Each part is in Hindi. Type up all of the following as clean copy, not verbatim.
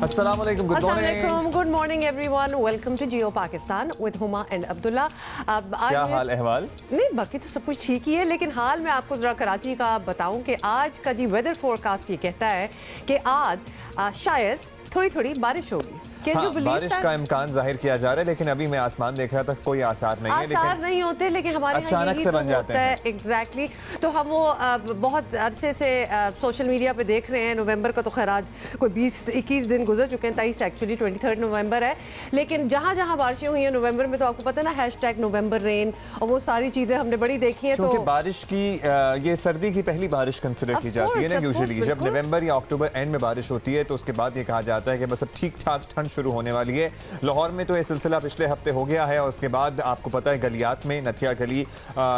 अस्सलाम वालेकुम, good morning everyone, welcome to Geo Pakistan with Huma and Abdullah. अब आज क्या हाल अहवाल? नहीं, बाकी तो सब कुछ ठीक ही है, लेकिन हाल मैं आपको जरा कराची का बताऊं कि आज का जी वेदर फोरकास्ट ये कहता है कि आज शायद थोड़ी थोड़ी बारिश होगी। हाँ, बारिश का इम्कान जाहिर किया जा रहा है, लेकिन अभी मैं आसमान देख रहा था, कोई आसार नहीं है। आसार नहीं होते, लेकिन हमारे अचानक से बन जाते हैं। एग्जैक्टली। तो हम वो बहुत अरसे से सोशल मीडिया पे देख रहे हैं। नवंबर का तो खैर आज कोई 20-21 दिन गुजर चुके हैं, 23 एक्चुअली 23 नवंबर है। लेकिन जहाँ जहाँ बारिशें हुई हैं नवंबर में, तो आपको पता है ना, हैशटैग नवंबर रेन और वो सारी चीज़ें हमने बड़ी देखी हैं। तो बारिश की ये सर्दी की पहली बारिश कंसिडर की जाती है ना यूजुअली। जब नवंबर या अक्टूबर एंड में बारिश होती है तो उसके बाद ये कहा जाता है कि बस अब ठीक ठाक ठंड शुरू होने वाली है। लाहौर में तो ये सिलसिला पिछले हफ्ते हो गया है और उसके बाद आपको पता है गलियात में नथिया गली,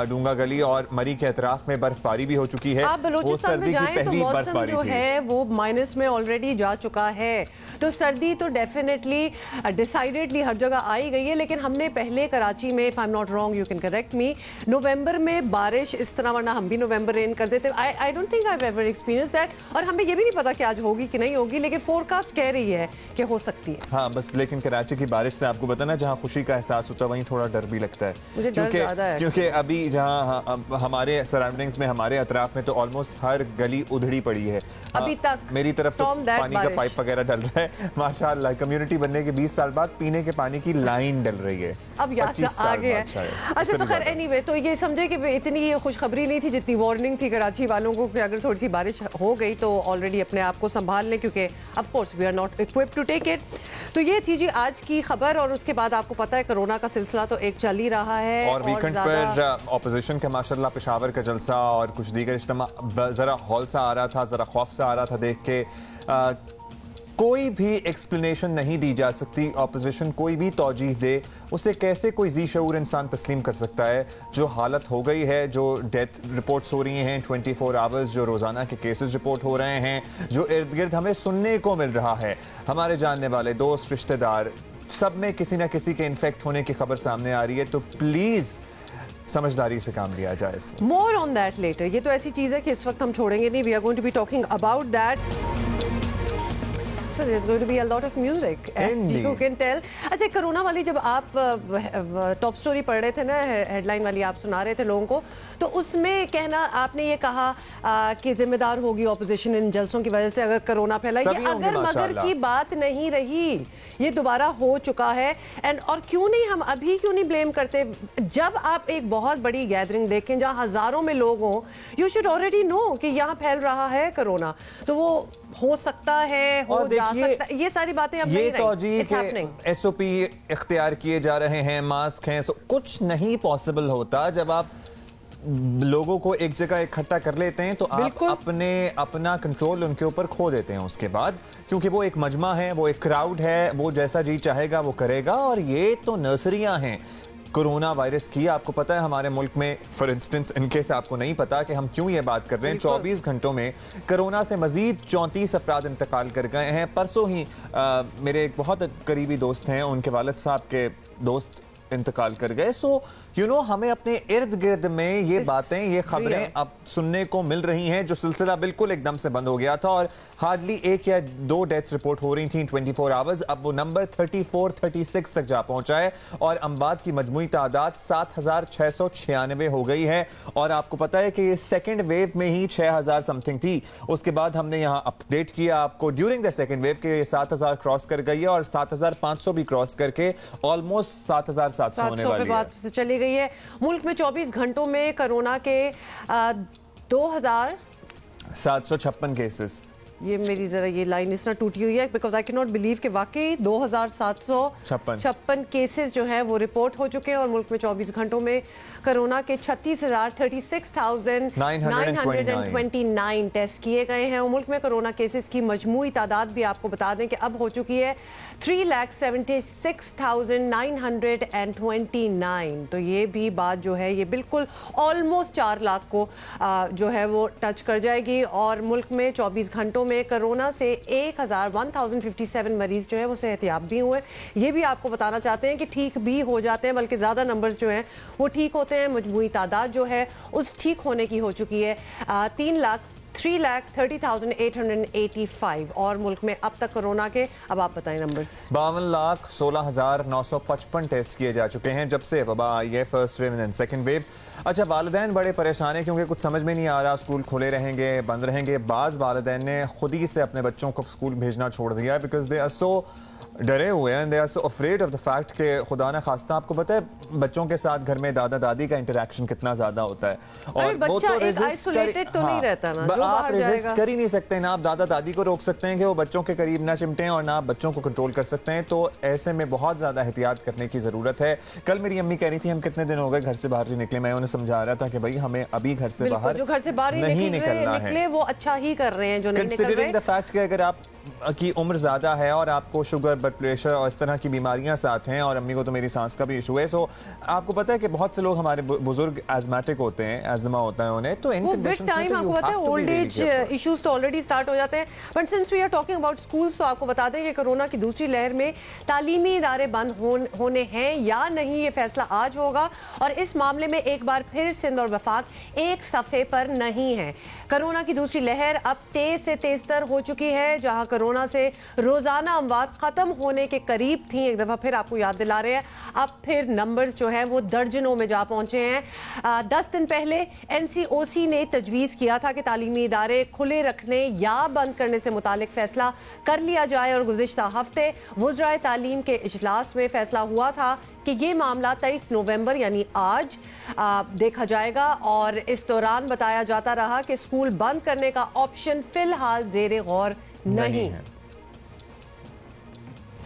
डूंगा गली और मरी के अतराफ में बर्फबारी भी हो चुकी है। आप बलूचिस्तान में जाएं तो मौसम जो है वो माइनस में ऑलरेडी जा चुका है। तो सर्दी तो डेफिनेटली डिसाइडेडली हर जगह आई गई है। लेकिन हमने पहले कराची में, if I am not wrong you can correct me, नवंबर में बारिश इस तरह, वरना हम भी नवंबर रेन कर देते। I don't think I have ever experience that. और हमें ये भी नहीं पता कि आज होगी कि नहीं होगी, लेकिन फोरकास्ट कह रही है कि हो सकती है। हाँ, बस लेकिन कराची की बारिश से आपको पता ना, जहाँ खुशी का एहसास होता है वहीं थोड़ा डर भी लगता है। मुझे डर ज़्यादा है, क्योंकि अभी जहाँ हमारे सराउंडिंग्स में, हमारे अतराफ में तो ऑलमोस्ट हर गली उधड़ी पड़ी है अभी तक। मेरी तरफ तो पानी का पाइप वगैरह डल रहा है माशाल्लाह। कम्युनिटी बनने के 20 साल बाद पीने के पानी की लाइन डल रही है। अब आगे है। अच्छा, तो खैर एनीवे, तो ये समझे कि इतनी खुशखबरी नहीं थी जितनी वार्निंग थी कराची वालों को कि अगर थोड़ी सी बारिश हो गई तो ऑलरेडी अपने आप को संभाल लें, क्योंकि of course we are not equipped to take it. तो ये थी जी आज की खबर। और उसके बाद आपको पता है कोरोना का सिलसिला तो एक चल ही रहा है। और वीकेंड पर ऑपोजिशन का माशाल्लाह पेशावर का जलसा और कुछ दीगर इज्तिमा जरा हॉल सा आ रहा था, जरा खौफ सा आ रहा था देख के। कोई भी एक्सप्लेनेशन नहीं दी जा सकती। ऑपोजिशन कोई भी तौजीह दे, उसे कैसे कोई जी शऊर इंसान तस्लीम कर सकता है? जो हालत हो गई है, जो डेथ रिपोर्ट्स हो रही हैं 24 आवर्स, जो रोज़ाना के केसेस रिपोर्ट हो रहे हैं, जो इर्द गिर्द हमें सुनने को मिल रहा है, हमारे जानने वाले दोस्त, रिश्तेदार, सब में किसी ना किसी के इन्फेक्ट होने की खबर सामने आ रही है। तो प्लीज़ समझदारी से काम लिया जाए। More on that letter. ये तो ऐसी चीज़ है कि इस वक्त हम छोड़ेंगे नहीं। We are going to be talking about that. So there's going to be a lot of music, as you can tell. अच्छा, कोरोना वाली जब आप टॉप स्टोरी पढ़ रहे थे ना, हेडलाइन वाली आप सुना रहे थे लोगों को, तो उसमें कहना आपने ये कहा कि जिम्मेदार होगी ऑपोजिशन इन जलसों की वजह से अगर कोरोना फैला। ये अगर मगर की बात नहीं रही, ये दोबारा हो चुका है। एंड और क्यों नहीं, हम अभी क्यों नहीं ब्लेम करते? जब आप एक बहुत बड़ी गैदरिंग देखें जहाँ हजारों में लोग हों, यू शुड ऑलरेडी नो कि यहाँ फैल रहा है कोरोना। तो वो हो सकता है, हो जा सकता है, ये सारी बातें अब नहीं रही। SOP इख्तियार किए जा रहे हैं, मास्क हैं, कुछ नहीं पॉसिबल होता। जब आप लोगों को एक जगह इकट्ठा कर लेते हैं तो आप अपना कंट्रोल उनके ऊपर खो देते हैं उसके बाद, क्योंकि वो एक मजमा है, वो एक क्राउड है, वो जैसा जी चाहेगा वो करेगा। और ये तो नर्सरियां हैं कोरोना वायरस की। आपको पता है हमारे मुल्क में, फॉर इंस्टेंस, इनकेस आपको नहीं पता कि हम क्यों ये बात कर रहे हैं, 24 घंटों में कोरोना से मजीद 34 अफराद इंतकाल कर गए हैं। परसों ही मेरे एक बहुत करीबी दोस्त हैं, उनके वालिद साहब के दोस्त इंतकाल कर गए। सो यू नो, हमें अपने इर्द गिर्द में ये बातें, ये खबरें अब सुनने को मिल रही हैं। जो सिलसिला बिल्कुल एकदम से बंद हो गया था और हार्डली 1 या 2 डेथ्स रिपोर्ट हो रही थी 24 आवर्स, अब वो नंबर 34-36 तक जा पहुंचा है और अम्बात की मजमूई तादाद 7696 हो गई है। और आपको पता है कि ये सेकेंड वेव में ही 6000 समथिंग थी। उसके बाद हमने यहाँ अपडेट किया आपको ड्यूरिंग द सेकेंड वेव के 7000 क्रॉस कर गई है और 7500 भी क्रॉस करके ऑलमोस्ट 7700 होने वाली है। चली गई है। मुल्क में 24 घंटों में कोरोना के 2756 केसेस। ये मेरी जरा ये लाइन इस तरह टूटी हुई है, because I can not believe कि वाकई 2756 केसेस जो है वो रिपोर्ट हो चुके हैं और मुल्क में 24 घंटों में कोरोना के 36,929 टेस्ट किए गए हैं। और मुल्क में कोरोना केसेस की मजमूई तादाद भी आपको बता दें कि अब हो चुकी है 3,76,929। तो ये भी बात जो है ये बिल्कुल ऑलमोस्ट 4 लाख को जो है वो टच कर जाएगी। और मुल्क में 24 घंटों में कोरोना से 1057 मरीज जो है वो सेहतियाब भी हुए। ये भी आपको बताना चाहते हैं कि ठीक भी हो जाते हैं, बल्कि ज़्यादा नंबर्स जो हैं वो ठीक होते हैं। मजमूई तादाद जो है उस ठीक होने की हो चुकी है 3 3,30,885 और मुल्क में अब तक कोरोना के, अब आप बताएं नंबर्स। 52,16,955 टेस्ट किए जा चुके हैं जब से वबा आई है, first wave and second wave. अच्छा, वालिदैन बड़े परेशान हैं क्योंकि कुछ समझ में नहीं आ रहा, स्कूल खुले रहेंगे बंद रहेंगे। बाज़ वालिदैन ने खुद ही से अपने बच्चों को स्कूल भेजना छोड़ दिया है बिकॉज दे आर सो डरे हुए हैं, they are so afraid of the fact कि खुदा न खास्ता, आपको पता है बच्चों के साथ घर में दादा दादी का इंटरेक्शन कितना ज्यादा होता है और वो तो रेजिस्ट नहीं रहता ना, आप रेजिस्ट कर ही नहीं सकते ना, आप दादा दादी को रोक सकते हैं कि वो बच्चों के करीब ना चिमटें और ना आप बच्चों को कंट्रोल कर सकते हैं। तो ऐसे में बहुत ज्यादा एहतियात करने की जरूरत है। कल मेरी अम्मी कह रही थी हम कितने दिन हो गए घर से बाहर नहीं निकले, मैं उन्हें समझा रहा था कि भाई हमें अभी घर से बाहर नहीं निकलना है, वो अच्छा ही कर रहे हैं जो नहीं निकल रहे। द फैक्ट कि अगर आप की उम्र ज़्यादा है और आपको शुगर ब्लड प्रेशर और इस तरह की बीमारियां साथ हैं, और अम्मी को तो मेरी सांस का भी इशू है, सो आपको पता है कि बहुत से लोग हमारे बुजुर्ग एजमेटिक होते हैं, एजमा होता है उन्हें, तो इन कंडीशंस में तो आपको पता है ओल्ड एज इश्यूज तो ऑलरेडी स्टार्ट हो जाते हैं। But since we are talking about schools, तो आपको बता दें कि कोरोना की दूसरी लहर में तालीमी इदारे बंद होने हैं या नहीं, ये फैसला आज होगा। और इस मामले में एक बार फिर सिंध और वफाक एक सफ़े पर नहीं है। कोरोना की दूसरी लहर अब तेज से तेजतर हो चुकी है, जहां कोरोना से रोजाना अमवात खत्म होने के करीब थी, एक दफा फिर आपको याद दिला रहे हैं, अब फिर नंबर्स जो हैं वो दर्जनों में जा पहुंचे हैं। 10 दिन पहले NCOC ने तजवीज़ किया था कि तालीमी इदारे खुले रखने या बंद करने से मुतालिक फैसला कर लिया जाए, और गुज़िश्ता हफ्ते वज़राए तालीम के इजलास में फैसला हुआ था कि ये मामला 23 नवंबर यानी आज देखा जाएगा। और इस दौरान बताया जाता रहा कि स्कूल बंद करने का ऑप्शन फिलहाल जेरे गौर नहीं है।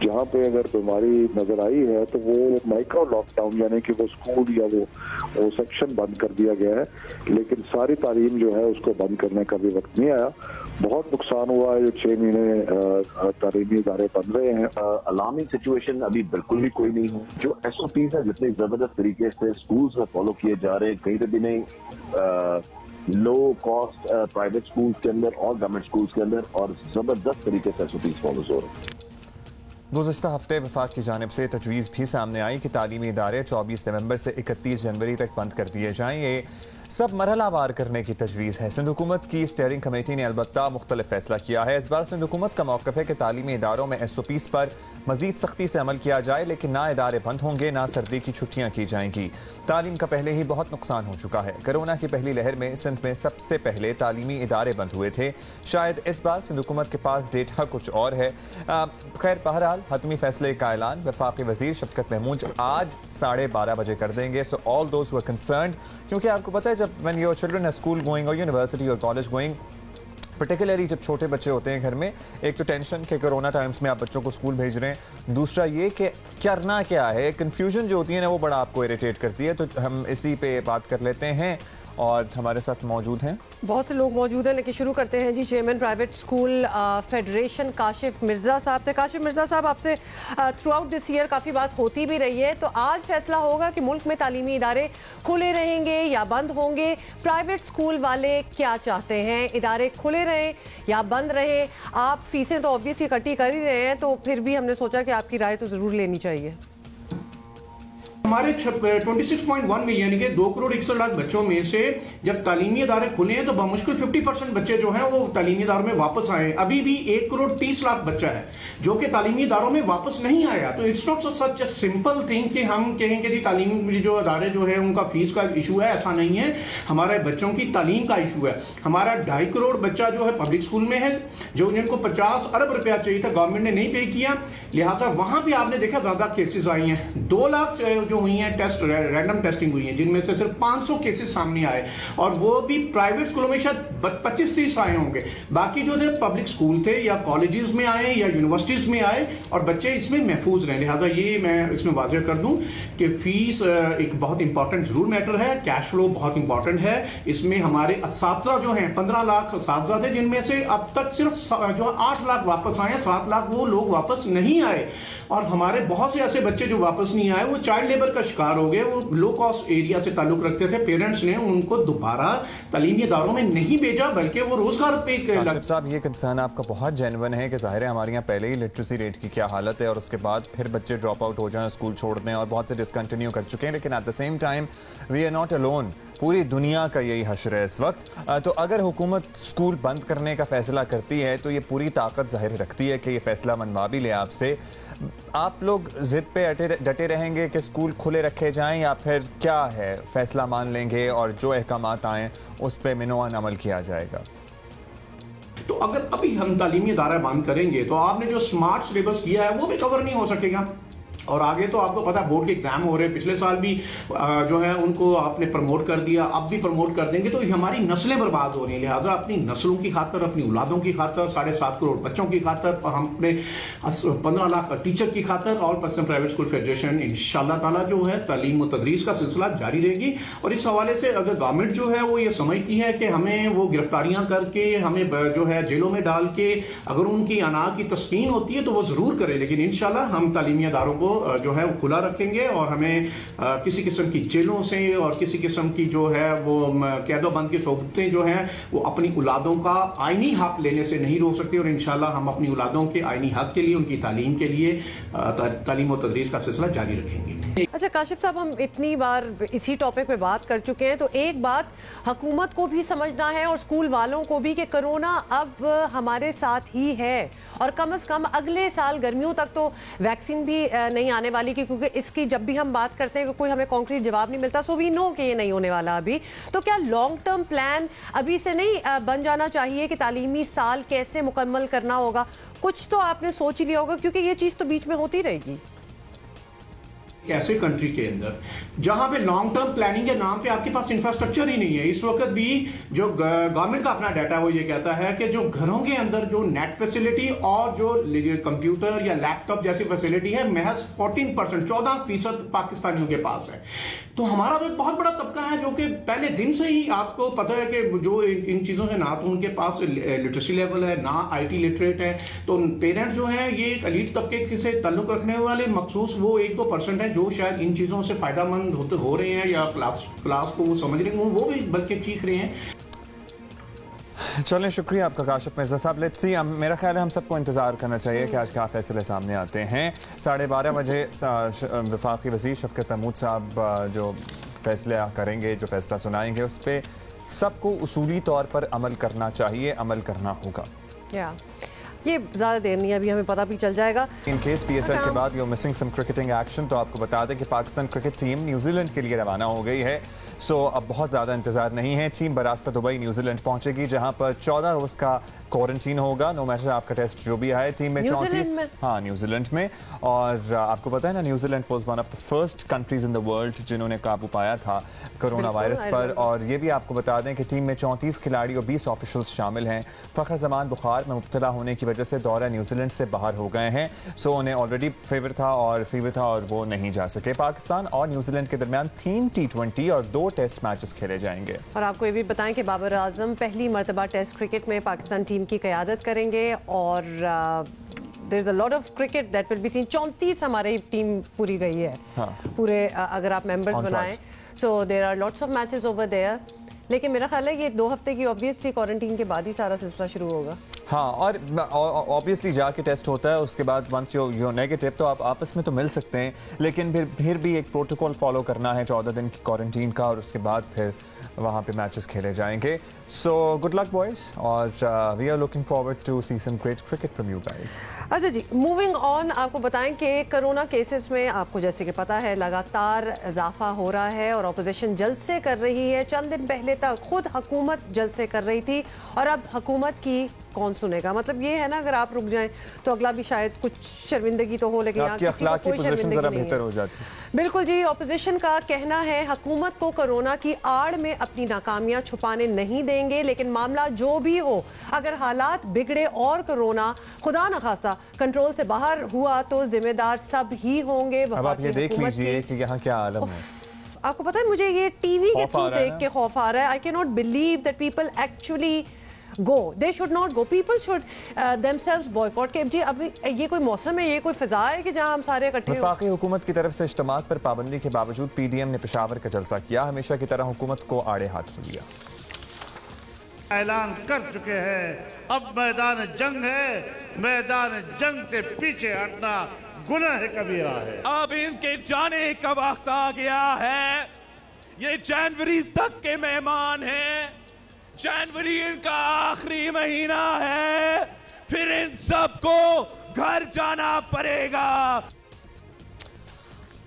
जहाँ पे अगर बीमारी नजर आई है तो वो माइक्रो लॉकडाउन, यानी कि वो स्कूल या वो सेक्शन बंद कर दिया गया है, लेकिन सारी तालीम जो है उसको बंद करने का भी वक्त नहीं आया। बहुत नुकसान हुआ है, 6 महीने तालीमी इदारे बंद रहे हैं। अलार्मिंग सिचुएशन अभी बिल्कुल भी कोई नहीं है। जो SOPs है जितने जबरदस्त तरीके से स्कूल्स में फॉलो किए जा रहे हैं, कहीं पे भी नहीं, लो कॉस्ट प्राइवेट स्कूल्स के अंदर और गवर्नमेंट स्कूल्स के अंदर, और जबरदस्त तरीके से SOPs फॉलो हो रहे हैं। गुज़िश्ता हफ्ते वफाक की जानिब से तजवीज़ भी सामने आई कि तालीमी इदारे 24 नवंबर से 31 जनवरी तक बंद कर दिए जाएँ। ये सब मरहलावार करने की तजवीज़ है। सिंध हुकूमत की स्टीयरिंग कमेटी ने अलबत्ता मुख्तलिफ फैसला किया है। इस बार सिंध हुकूमत का मौक़िफ़ है कि तालीमी इदारों में SOPs पर मज़ीद सख्ती से अमल किया जाए, लेकिन ना इदारे बंद होंगे ना सर्दी की छुट्टियाँ की जाएंगी। तालीम का पहले ही बहुत नुकसान हो चुका है। कोरोना की पहली लहर में सिंध में सबसे पहले तालीमी इदारे बंद हुए थे। शायद इस बार सिंध हुकूमत के पास डेटा कुछ और है। खैर, बहरहाल हतमी फैसले का ऐलान वफाकी वज़ीर शफकत महमूद आज 12:30 बजे कर देंगे। So all those who are concerned, क्योंकि आपको पता है जब when your children are school going और यूनिवर्सिटी और कॉलेज गोइंग, पर्टिकुलरली जब छोटे बच्चे होते हैं घर में, एक तो टेंशन कि कोरोना टाइम्स में आप बच्चों को स्कूल भेज रहे हैं, दूसरा ये कि करना क्या है, कन्फ्यूजन जो होती है ना वो बड़ा आपको इरिटेट करती है। तो हम इसी पे बात कर लेते हैं और हमारे साथ मौजूद हैं बहुत से लोग मौजूद हैं, लेकिन शुरू करते हैं जी chairman private school federation Kashif Mirza साहब थे। काशिफ मिर्ज़ा साहब, आपसे थ्रू आउट दिस ईयर काफ़ी बात होती भी रही है, तो आज फैसला होगा कि मुल्क में तालीमी इदारे खुले रहेंगे या बंद होंगे। प्राइवेट स्कूल वाले क्या चाहते हैं, इदारे खुले रहें या बंद रहें? आप फीसें तो ऑब्वियसली इकट्ठी कर ही रहे हैं, तो फिर भी हमने सोचा कि आपकी राय तो ज़रूर लेनी चाहिए। हमारे 26.1 मिलियन यानी कि 2.61 करोड़ बच्चों में से जब तालीमी इदारे खुले हैं तो बमुश्किल 50% बच्चे जो हैं वो तालीमी इदारों में वापस आए। अभी भी 1.30 करोड़ बच्चा है जो कि तालीमी इदारों में वापस नहीं आया। तो it's not such a simple thing कि हम कहें कि तालीमी जो इदारे जो है उनका फीस का इशू है, ऐसा नहीं है। हमारे बच्चों की तालीम का इशू है। हमारा 2.5 करोड़ बच्चा जो है पब्लिक स्कूल में है, जो जिनको 50 अरब रुपया चाहिए था, गवर्नमेंट ने नहीं पे किया, लिहाजा वहां भी आपने देखा ज्यादा केसेस आई हैं। 2 लाख जो हुई हैं टेस्ट, रैंडम टेस्टिंग हुई है, जिनमें से सिर्फ 500 केसेस सामने आए, और वो भी प्राइवेट स्कूलों में शायद 25-30 आए होंगे। बाकी जो थे पब्लिक स्कूल थे या कॉलेजेस में आए या यूनिवर्सिटीज में आए, और बच्चे इसमें महफूज रहे। लिहाजा ये मैं इसमें वाज़ेह कर दूं कि फीस एक बहुत इंपॉर्टेंट जरूर मैटर है, कैश फ्लो बहुत इंपॉर्टेंट है। इसमें हमारे असातिज़ा जो हैं 15 लाख असातिज़ा थे, जिनमें से अब तक सिर्फ जो 8 लाख वापस आए, 7 लाख वो लोग वापस नहीं आए। और हमारे बहुत से ऐसे बच्चे जो वापस नहीं आए वो चाइल्ड लेबर का शिकार हो गए। वो लो कॉस्ट एरिया से ताल्लुक रखते थे, पेरेंट्स ने उनको दोबारा तालीमी इदारों में नहीं भेजा, बल्कि वो रोजगार पे साहब, ये कंसर्न आपका बहुत जेन्युइन है कि जाहिर है हमारे यहाँ पहले ही लिटरेसी रेट की क्या हालत है, और उसके बाद फिर बच्चे ड्रॉप आउट हो जाएं, स्कूल छोड़ दें, और बहुत से डिसकंटिन्यू कर चुके हैं। लेकिन at the same time we are not alone. पूरी दुनिया का यही हश्र है इस वक्त। तो अगर हुकूमत स्कूल बंद करने का फैसला करती है तो ये पूरी ताकत जाहिर रखती है कि ये फैसला मनवा भी ले आपसे। आप लोग जिद पे डटे रहेंगे कि स्कूल खुले रखे जाएं या फिर क्या है, फैसला मान लेंगे और जो अहकामात आएँ उस पर मिनोअन अमल किया जाएगा? तो अगर अभी हम तालीमी इदारा बंद करेंगे तो आपने जो स्मार्ट सिलेबस किया है वो भी कवर नहीं हो सकेगा। और आगे तो आपको पता है बोर्ड के एग्जाम हो रहे हैं, पिछले साल भी जो है उनको आपने प्रमोट कर दिया, अब भी प्रमोट कर देंगे, तो हमारी नस्लें बर्बाद हो रही हैं। लिहाजा अपनी नस्लों की खातर, अपनी औलादों की खातर, 7.5 करोड़ बच्चों की खातर, हम अपने 15 लाख टीचर की खातर और पाकिस्तान प्राइवेट स्कूल फेडरेशन इंशाल्लाह ताला जो है तालीम और तदरीस का सिलसिला जारी रहेगी। और इस हवाले से अगर गवर्नमेंट जो है वो ये समझती है कि हमें वो गिरफ्तारियां करके हमें जो है जेलों में डाल के अगर उनकी अना की तस्कीन होती है तो वो जरूर करे, लेकिन इंशाल्लाह हम तालीमी इदारों को जो है वो खुला रखेंगे और हमें किसी किस्म की जेलों से और किसी किस्म की जो है वो कैदोबंद की सोबतें जो हैं वो अपनी औलादों का आईनी हक लेने से नहीं रोक सकते। और इंशाल्लाह हम अपनी औलादों के आईनी हक के लिए, उनकी तालीम के लिए तालीम और तदरीस का सिलसिला जारी रखेंगे। अच्छा काशिफ साहब, हम इतनी बार इसी टॉपिक पे बात कर चुके हैं, तो एक बात हुकूमत को भी समझना है और स्कूल वालों को भी कि कोरोना अब हमारे साथ ही है और कम से कम अगले साल गर्मियों तक तो वैक्सीन भी नहीं आने वाली की, क्योंकि इसकी जब भी हम बात करते हैं कि कोई हमें कॉन्क्रीट जवाब नहीं मिलता, सो वी नो कि ये नहीं होने वाला अभी। तो क्या लॉन्ग टर्म प्लान अभी से नहीं बन जाना चाहिए कि तालीमी साल कैसे मुकम्मल करना होगा? कुछ तो आपने सोच ही लिया होगा, क्योंकि ये चीज़ तो बीच में होती रहेगी। ऐसे कंट्री के अंदर जहां पे लॉन्ग टर्म प्लानिंग के नाम पे आपके पास इंफ्रास्ट्रक्चर ही नहीं है, इस वक्त भी जो गवर्नमेंट का अपना डाटा है वो ये कहता है कि जो घरों के अंदर जो नेट फैसिलिटी और जो कंप्यूटर या लैपटॉप जैसी फैसिलिटी है महज 14% पाकिस्तानियों के पास है। तो हमारा तो एक बहुत बड़ा तबका है जो कि पहले दिन से ही आपको पता है कि जो इन चीजों से ना तो उनके पास लिटरेसी लेवल है, ना IT लिटरेट है। तो पेरेंट्स जो है ये एक एलीट तबके से ताल्लुक रखने वाले मखसूस वो 1-2% है जो शायद इन चीजों से फायदामंद हो रहे हैं या क्लास को वो समझ रहे हैं, वो भी बल्कि चीख रहे हैं। चलें, शुक्रिया आपका काशिफ मिर्जा साहब। लेट्स सी, मेरा ख्याल है हम सबको इंतज़ार करना चाहिए कि आज क्या फैसले सामने आते हैं। 12:30 बजे वफाकी वज़ीर शफ़क़त महमूद साहब जो फैसला करेंगे, जो फैसला सुनाएंगे, उस पर सबको उसूली तौर पर अमल करना चाहिए, अमल करना होगा। ये ज़्यादा देर नहीं है, अभी हमें पता भी चल जाएगा। इन केस PSL के बाद you missing some cricketing action, तो आपको बता दें कि पाकिस्तान क्रिकेट टीम न्यूजीलैंड के लिए रवाना हो गई है। सो अब बहुत ज़्यादा इंतजार नहीं है। टीम बरास्ता दुबई न्यूजीलैंड पहुंचेगी, जहां पर 14 रोज़ का क्वारंटीन होगा, नो मैटर आपका टेस्ट जो भी आए। टीम में 34, हाँ न्यूजीलैंड में। और आपको पता है ना, New Zealand was one of the first countries in the world जिन्होंने काबू पाया था कोरोना वायरस पर। और ये भी आपको बता दें कि टीम में 34 खिलाड़ी और 20 ऑफिशियल्स शामिल हैं। फ़खर ज़मान बुखार में मुब्तला होने की वजह से दौरा न्यूजीलैंड से बाहर हो गए हैं। सो उन्हें ऑलरेडी फीवर था और वो नहीं जा सके। पाकिस्तान और न्यूजीलैंड के दरमियान 3 T20 और 2 टेस्ट मैचेस खेले जाएंगे। और आपको ये भी बताएं कि बाबर आजम पहली मरतबा टेस्ट क्रिकेट में पाकिस्तान टीम की क़यादत करेंगे और there is a lot of cricket that will be seen। 34 हमारी टीम पूरी गई है, पूरे अगर आप मेंबर्स बनाएं, so there are lots of matches over there। लेकिन मेरा ख्याल है ये 2 हफ्ते की ऑब्वियसली क्वारंटीन के बाद ही सारा सिलसिला शुरू होगा। हाँ, और ऑब्वियसली जाके टेस्ट होता है, उसके बाद वंस यू नेगेटिव तो आप आपस में तो मिल सकते हैं, लेकिन फिर भी एक प्रोटोकॉल फॉलो करना है 14 दिन की क्वारंटीन का, और उसके बाद फिर वहाँ पे मैचेस खेले जाएंगे। सो गुड लक बॉयज, और we are looking forward to see some great cricket from you guys. अच्छा जी, मूविंग ऑन, आपको बताएं कि कोरोना केसेस में आपको जैसे कि पता है लगातार इजाफा हो रहा है और अपोजिशन जलसे कर रही है। चंद दिन पहले तक खुद हुकूमत जलसे कर रही थी और अब हुकूमत की कौन सुनेगा? मतलब ये है ना, अगर आप रुक जाएं तो अगला भी शायद कुछ शर्मिंदगी तो हो, लेकिन यहाँ किसी को कोई शर्मिंदगी नहीं है। हो जाती। बिल्कुल जी, ऑपोजिशन का कहना है हुकूमत को कोरोना की आड़ में अपनी नाकामियां छुपाने नहीं देंगे, लेकिन मामला जो भी हो, अगर हालात बिगड़े और कोरोना खुदा न खास्ता कंट्रोल से बाहर हुआ तो जिम्मेदार सब ही होंगे। अब आप ये देख लीजिए कि यहाँ क्या आलम है। आपको पता है, मुझे ये टीवी के थ्रू देख के खौफ आ रहा है। I can not believe that people actually go, they should not go, people should themselves boycott। के जी अभी ये कोई मौसम है, ये कोई फिजा है कि जहां हम सारे इकट्ठे हो? वफाकी हुकूमत की तरफ से इज्तिमात पर पाबंदी के बावजूद PDM ने पेशावर का जलसा किया, हमेशा की तरह हुकूमत को आड़े हाथ लिया। ऐलान कर चुके हैं अब मैदान जंग है, मैदान जंग से पीछे हटना गुनाह कबीरा है। अब इनके जाने का वक्त आ गया है। ये जनवरी तक के मेहमान हैं, जनवरी इनका आखिरी महीना है, फिर इन सबको घर जाना पड़ेगा।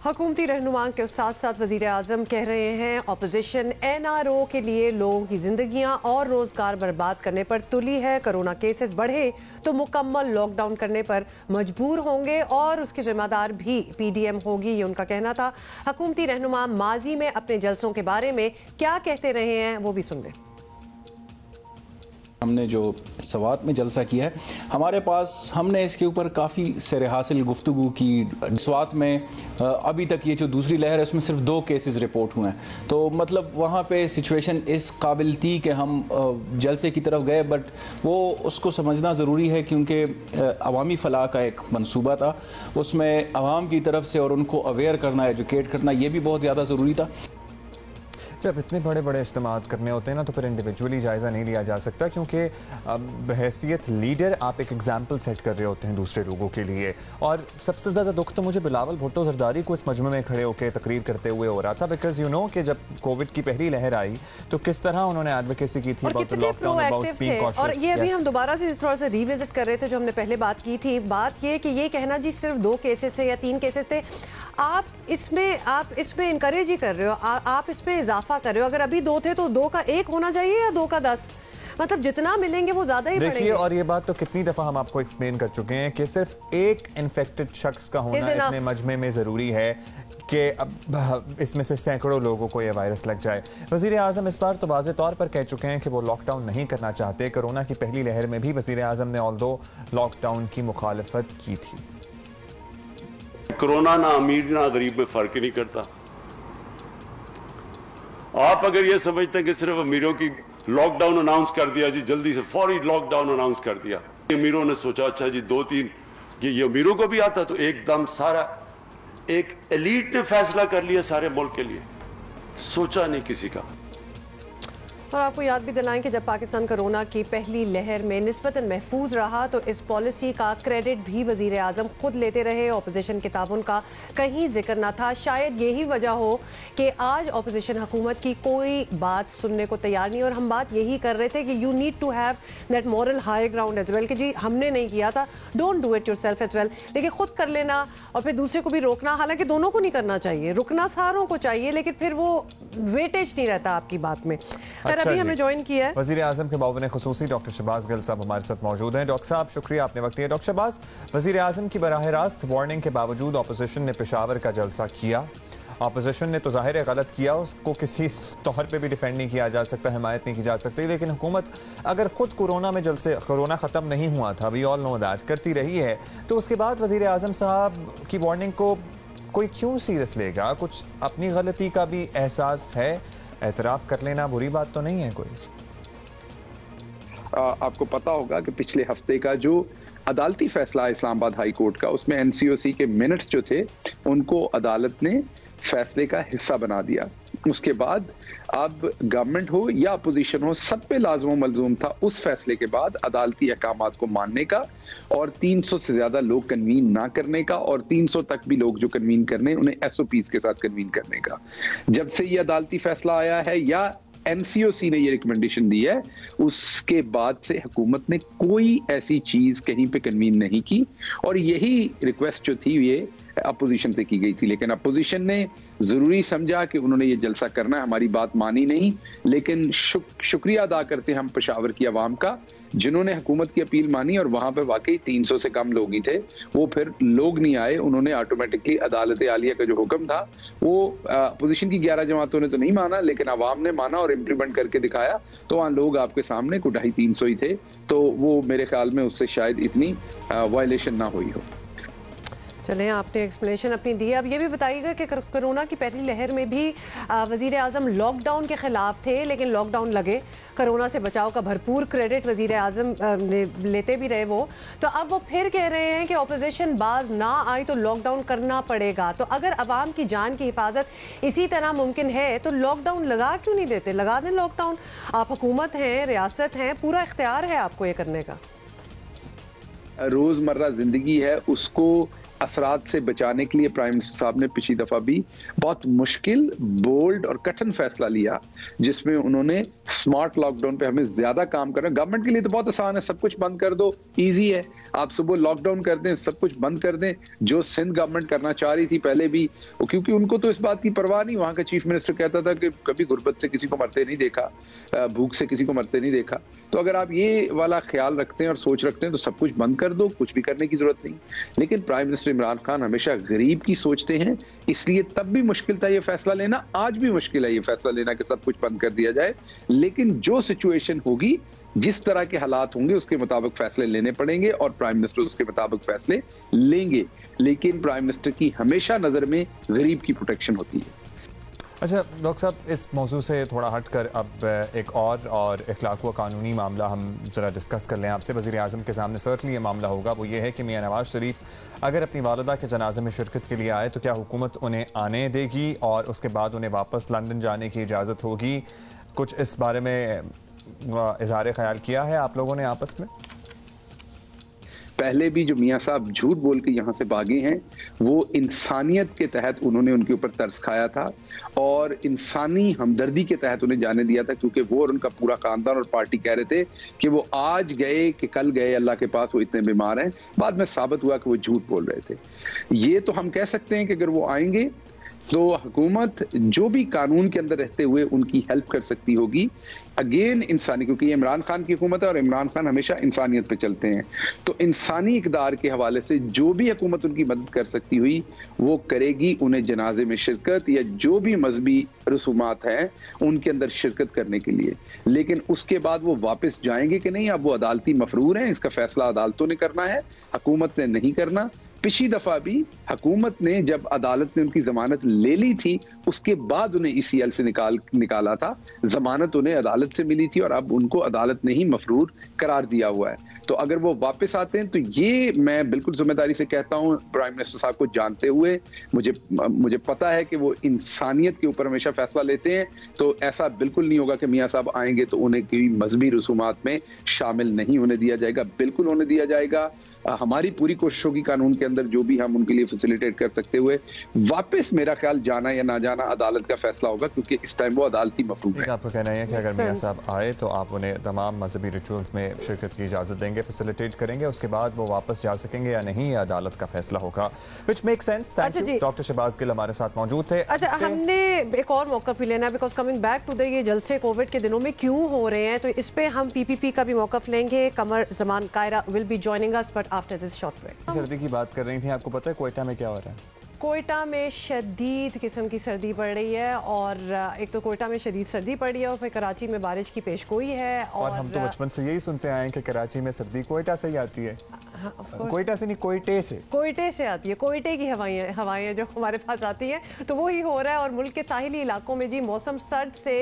हुकूमती रहनुमा के साथ साथ वजीर आजम कह रहे हैं ऑपोजिशन NRO के लिए लोगों की जिंदगियां और रोजगार बर्बाद करने पर तुली है। कोरोना केसेस बढ़े तो मुकम्मल लॉकडाउन करने पर मजबूर होंगे और उसके जिम्मेदार भी PDM होगी, ये उनका कहना था। हुकूमती रहनुमा माजी में अपने जलसों के बारे में क्या कहते रहे हैं वो भी सुन लें। हमने जो सवात में जलसा किया है, हमारे पास हमने इसके ऊपर काफ़ी सर हासिल गुफ्तगू की। सवात में अभी तक ये जो दूसरी लहर है उसमें सिर्फ 2 केसेस रिपोर्ट हुए हैं, तो मतलब वहाँ पे सिचुएशन इस काबिल थी कि हम जलसे की तरफ गए, बट वो उसको समझना ज़रूरी है क्योंकि अवामी फलाह का एक मंसूबा था, उसमें अवाम की तरफ से और उनको अवेयर करना, एजुकेट करना, ये भी बहुत ज़्यादा ज़रूरी था। जब इतने बड़े बड़े इज्तिमात करने होते हैं ना तो फिर इंडिविजुअली जायज़ा नहीं लिया जा सकता, क्योंकि बहैसियत लीडर आप एक एग्जाम्पल सेट कर रहे होते हैं दूसरे लोगों के लिए। और सबसे ज़्यादा दुख तो मुझे बिलावल भुट्टो जरदारी को इस मजमे में खड़े होकर तकरीर करते हुए हो रहा था, बिकॉज यू नो कि जब कोविड की पहली लहर आई तो किस तरह उन्होंने एडवोकेसी की थी about lockdown, about being cautious. और ये अभी हम दोबारा से थोड़ा सा रिविजिट कर रहे थे जो हमने पहले बात की थी। बात ये कि ये कहना जी सिर्फ 2 केसेस थे या 3 केसेस थे, आप इसमें इनकरेज ही कर रहे हो, आप इसमें इजाफा कर रहे हो। अगर अभी 2 थे तो 2 का 1 होना चाहिए या 2 का 10, मतलब जितना मिलेंगे वो ज्यादा ही देखिए। और ये बात तो कितनी दफा हम आपको एक्सप्लेन कर चुके हैं कि सिर्फ एक इन्फेक्टेड शख्स का होना इतने मजमे में जरूरी है कि अब इसमें से सैकड़ों लोगों को यह वायरस लग जाए। वजीर आजम इस बार तो वाज़े तौर पर कह चुके हैं कि वो लॉकडाउन नहीं करना चाहते। कोरोना की पहली लहर में भी वजीर आजम ने ऑल्दो लॉकडाउन की मुखालफत की थी। कोरोना ना अमीर ना गरीब में फर्क ही नहीं करता। आप अगर ये समझते हैं कि सिर्फ अमीरों की लॉकडाउन अनाउंस कर दिया जी, जल्दी से फौरी लॉकडाउन अनाउंस कर दिया, अमीरों ने सोचा अच्छा जी 2-3 ये अमीरों को भी आता, तो एकदम सारा एक एलीट ने फैसला कर लिया सारे मुल्क के लिए, सोचा नहीं किसी का। और आपको याद भी दिलाएं कि जब पाकिस्तान कोरोना की पहली लहर में निस्बतन महफूज रहा तो इस पॉलिसी का क्रेडिट भी वजीर आजम खुद लेते रहे, अपोजिशन के ताउन का कहीं जिक्र ना था। शायद यही वजह हो कि आज अपोजिशन हुकूमत की कोई बात सुनने को तैयार नहीं। और हम बात यही कर रहे थे कि you need to have that moral high ground as well कि जी हमने नहीं किया था, don't do it yourself as well. लेकिन खुद कर लेना और फिर दूसरे को भी रोकना, हालांकि दोनों को नहीं करना चाहिए, रुकना सारों को चाहिए, लेकिन फिर वो वेटेज नहीं रहता आपकी बात में। अभी हमें ज्वाइन किया है वजीर आजम के बावने खुसूसी डॉक्टर शहबाज गिल साहब हमारे साथ मौजूद हैं। डॉक्टर साहब शुक्रिया, आपने वक्त दिया। डॉक्टर शहबाज, वजीर आजम की बराह रास्त वार्निंग के बावजूद अपोजिशन ने पेशावर का जलसा किया। अपोजिशन ने तो जाहिर है गलत किया, उसको किसी तौर पे भी डिफेंड नहीं किया जा सकता, हिमायत नहीं की जा सकती, लेकिन हुकूमत अगर खुद कोरोना में जलसे, कोरोना ख़त्म नहीं हुआ था, वी ऑल नो दैट, करती रही है, तो उसके बाद वजीर आजम साहब की वार्निंग को कोई क्यों सीरियस लेगा? कुछ अपनी गलती का भी एहसास है, एतराफ़ कर लेना बुरी बात तो नहीं है कोई। आपको पता होगा कि पिछले हफ्ते का जो अदालती फैसला इस्लामाबाद हाई कोर्ट का, उसमें NCOC के मिनट्स जो थे उनको अदालत ने फैसले का हिस्सा बना दिया। उसके बाद अब गवर्नमेंट हो या अपोजिशन हो, सब पे लाज़िम मलज़ूम था उस फैसले के बाद अदालती अहकामात को मानने का और 300 से ज्यादा लोग कन्वीन ना करने का, और 300 तक भी लोग जो कन्वीन करने उन्हें SOPs के साथ कन्वीन करने का। जब से ये अदालती फैसला आया है या NCOC ने ये रिकमेंडेशन दी है, उसके बाद से हुकूमत ने कोई ऐसी चीज कहीं पे कन्वीन नहीं की, और यही रिक्वेस्ट जो थी ये अपोजिशन से की गई थी। लेकिन अपोजिशन ने जरूरी समझा कि उन्होंने ये जलसा करना है, हमारी बात मानी नहीं। लेकिन शुक्रिया अदा करते हैं हम पेशावर की आवाम का, जिन्होंने हुकूमत की अपील मानी, और वहां पे वाकई 300 से कम लोग ही थे, वो फिर लोग नहीं आए, उन्होंने ऑटोमेटिकली अदालत आलिया का जो हुक्म था वो अपोजिशन की 11 जमातों ने तो नहीं माना, लेकिन आवाम ने माना और इम्प्लीमेंट करके दिखाया। तो वहाँ लोग आपके सामने 250-300 ही थे, तो वो मेरे ख्याल में उससे शायद इतनी वायलेशन ना हुई हो। चलें, आपने एक्सप्लेनेशन अपनी दी। अब ये भी बताइएगा कि कोरोना की पहली लहर में भी वज़ीर आज़म लॉकडाउन के ख़िलाफ़ थे, लेकिन लॉकडाउन लगे, कोरोना से बचाव का भरपूर क्रेडिट वज़ीर आज़म लेते भी रहे वो। तो अब वो फिर कह रहे हैं कि अपोजिशन बाज ना आई तो लॉकडाउन करना पड़ेगा। तो अगर अवाम की जान की हिफाजत इसी तरह मुमकिन है तो लॉकडाउन लगा क्यों नहीं देते? लगा दें लॉकडाउन। आप हुकूमत हैं, रियासत हैं, पूरा इख्तियार है आपको ये करने का। रोजमर्रा जिंदगी है उसको असरात से बचाने के लिए प्राइम मिनिस्टर साहब ने पिछली दफा भी बहुत मुश्किल, बोल्ड और कठिन फैसला लिया, जिसमें उन्होंने स्मार्ट लॉकडाउन पे हमें ज्यादा काम करना। गवर्नमेंट के लिए तो बहुत आसान है, सब कुछ बंद कर दो, इजी है। आप सुबह लॉकडाउन कर दें, सब कुछ बंद कर दें, जो सिंध गवर्नमेंट करना चाह रही थी पहले भी, क्योंकि उनको तो इस बात की परवाह नहीं। वहां का चीफ मिनिस्टर कहता था कि कभी गुर्बत से किसी को मरते नहीं देखा, भूख से किसी को मरते नहीं देखा। तो अगर आप ये वाला ख्याल रखते हैं और सोच रखते हैं तो सब कुछ बंद कर दो, कुछ भी करने की जरूरत नहीं। लेकिन प्राइम मिनिस्टर इमरान खान हमेशा गरीब की सोचते हैं, इसलिए तब भी मुश्किल था ये फैसला लेना, आज भी मुश्किल है ये फैसला लेना कि सब कुछ बंद कर दिया जाए। लेकिन जो सिचुएशन होगी, जिस तरह के हालात होंगे, उसके मुताबिक फैसले लेने पड़ेंगे और प्राइम मिनिस्टर उसके मुताबिक फैसले लेंगे। लेकिन प्राइम मिनिस्टर की हमेशा नजर में गरीब की प्रोटेक्शन होती है। अच्छा डॉक्टर साहब, इस मौजू से थोड़ा हटकर अब एक और इखलाक व कानूनी मामला हम ज़रा डिस्कस कर लें आपसे। वज़ीर आज़म के सामने सर्टनली ये मामला होगा, वो ये है कि मियां नवाज शरीफ अगर अपनी वालिदा के जनाजे में शिरकत के लिए आए तो क्या हुकूमत उन्हें आने देगी और उसके बाद उन्हें वापस लंदन जाने की इजाज़त होगी? कुछ इस बारे में इज़हार ख्याल किया है आप लोगों ने आपस में? पहले भी जो मियां साहब झूठ बोल के यहाँ से भागे हैं, वो इंसानियत के तहत उन्होंने उनके ऊपर तरस खाया था और इंसानी हमदर्दी के तहत उन्हें जाने दिया था, क्योंकि वो और उनका पूरा खानदान और पार्टी कह रहे थे कि वो आज गए कि कल गए अल्लाह के पास, वो इतने बीमार हैं। बाद में साबित हुआ कि वो झूठ बोल रहे थे। ये तो हम कह सकते हैं कि अगर वो आएंगे तो हुकूमत जो भी कानून के अंदर रहते हुए उनकी हेल्प कर सकती होगी। अगेन इंसानी, क्योंकि ये इमरान खान की हुकूमत है और इमरान खान हमेशा इंसानियत पे चलते हैं, तो इंसानी इक़दार के हवाले से जो भी हुकूमत उनकी मदद कर सकती हुई वो करेगी। उन्हें जनाजे में शिरकत या जो भी मजहबी रसूमात हैं उनके अंदर शिरकत करने के लिए। लेकिन उसके बाद वो वापस जाएंगे कि नहीं, अब वो अदालती मफरूर हैं, इसका फैसला अदालतों ने करना है, हुकूमत ने नहीं करना। पिछली दफा भी हुकूमत ने जब अदालत ने उनकी जमानत ले ली थी, उसके बाद उन्हें ECL से निकाला था, जमानत उन्हें अदालत से मिली थी और अब उनको अदालत ने ही मफरूर करार दिया हुआ है। तो अगर वो वापस आते हैं तो ये मैं बिल्कुल जिम्मेदारी से कहता हूँ, प्राइम मिनिस्टर साहब को जानते हुए, मुझे पता है कि वो इंसानियत के ऊपर हमेशा फैसला लेते हैं, तो ऐसा बिल्कुल नहीं होगा कि मियाँ साहब आएंगे तो उन्हें कोई मजहबी रसूमात में शामिल नहीं होने दिया जाएगा, बिल्कुल होने दिया जाएगा। हमारी पूरी कोशिश होगी कानून के अंदर जो भी हम उनके लिए फैसिलिटेट कर सकते हुए। वापस मेरा ख्याल जाना या ना जाना अदालत का फैसला होगा, क्योंकि इस टाइम वो अदालती मफरूर है। आपका कहना है कि अगर मियां साहब आए तो आप उन्हें तमाम मजहबी रिचुअल्स में शिरकत की इजाज़त देंगे, फैसिलिटेट करेंगे, उसके बाद वो वापस जा सकेंगे या नहीं, ये अदालत का फैसला होगा, which make sense. Thank you. Doctor Shahbaz Gill हमारे साथ मौजूद थे। अच्छा, हमने एक और मौका भी लेना है, because coming back to the ये जलसे कोविड के दिनों में क्यों हो रहे हैं, तो इस पे हम PPP का भी मौका लेंगे। Qamar Zaman Kaira will be joining us but after this short break. सर्दी की बात कर रही थी, आपको पता है कोयटा में क्या हो रहा है? कोयटा में शदीद किस्म की सर्दी पड़ रही है और एक तो कोयटा में शदीद सर्दी पड़ रही है और फिर कराची में बारिश की पेशगोई है। और हम तो बचपन से यही सुनते आए हैं कि कराची में सर्दी कोयटा से ही आती है। कोयटा से नहीं, कोयटे से आती है। कोयटे की हवाएं जो हमारे पास आती हैं, तो वो ही हो रहा है। और मुल्क के साहिली इलाकों में जी मौसम सर्द से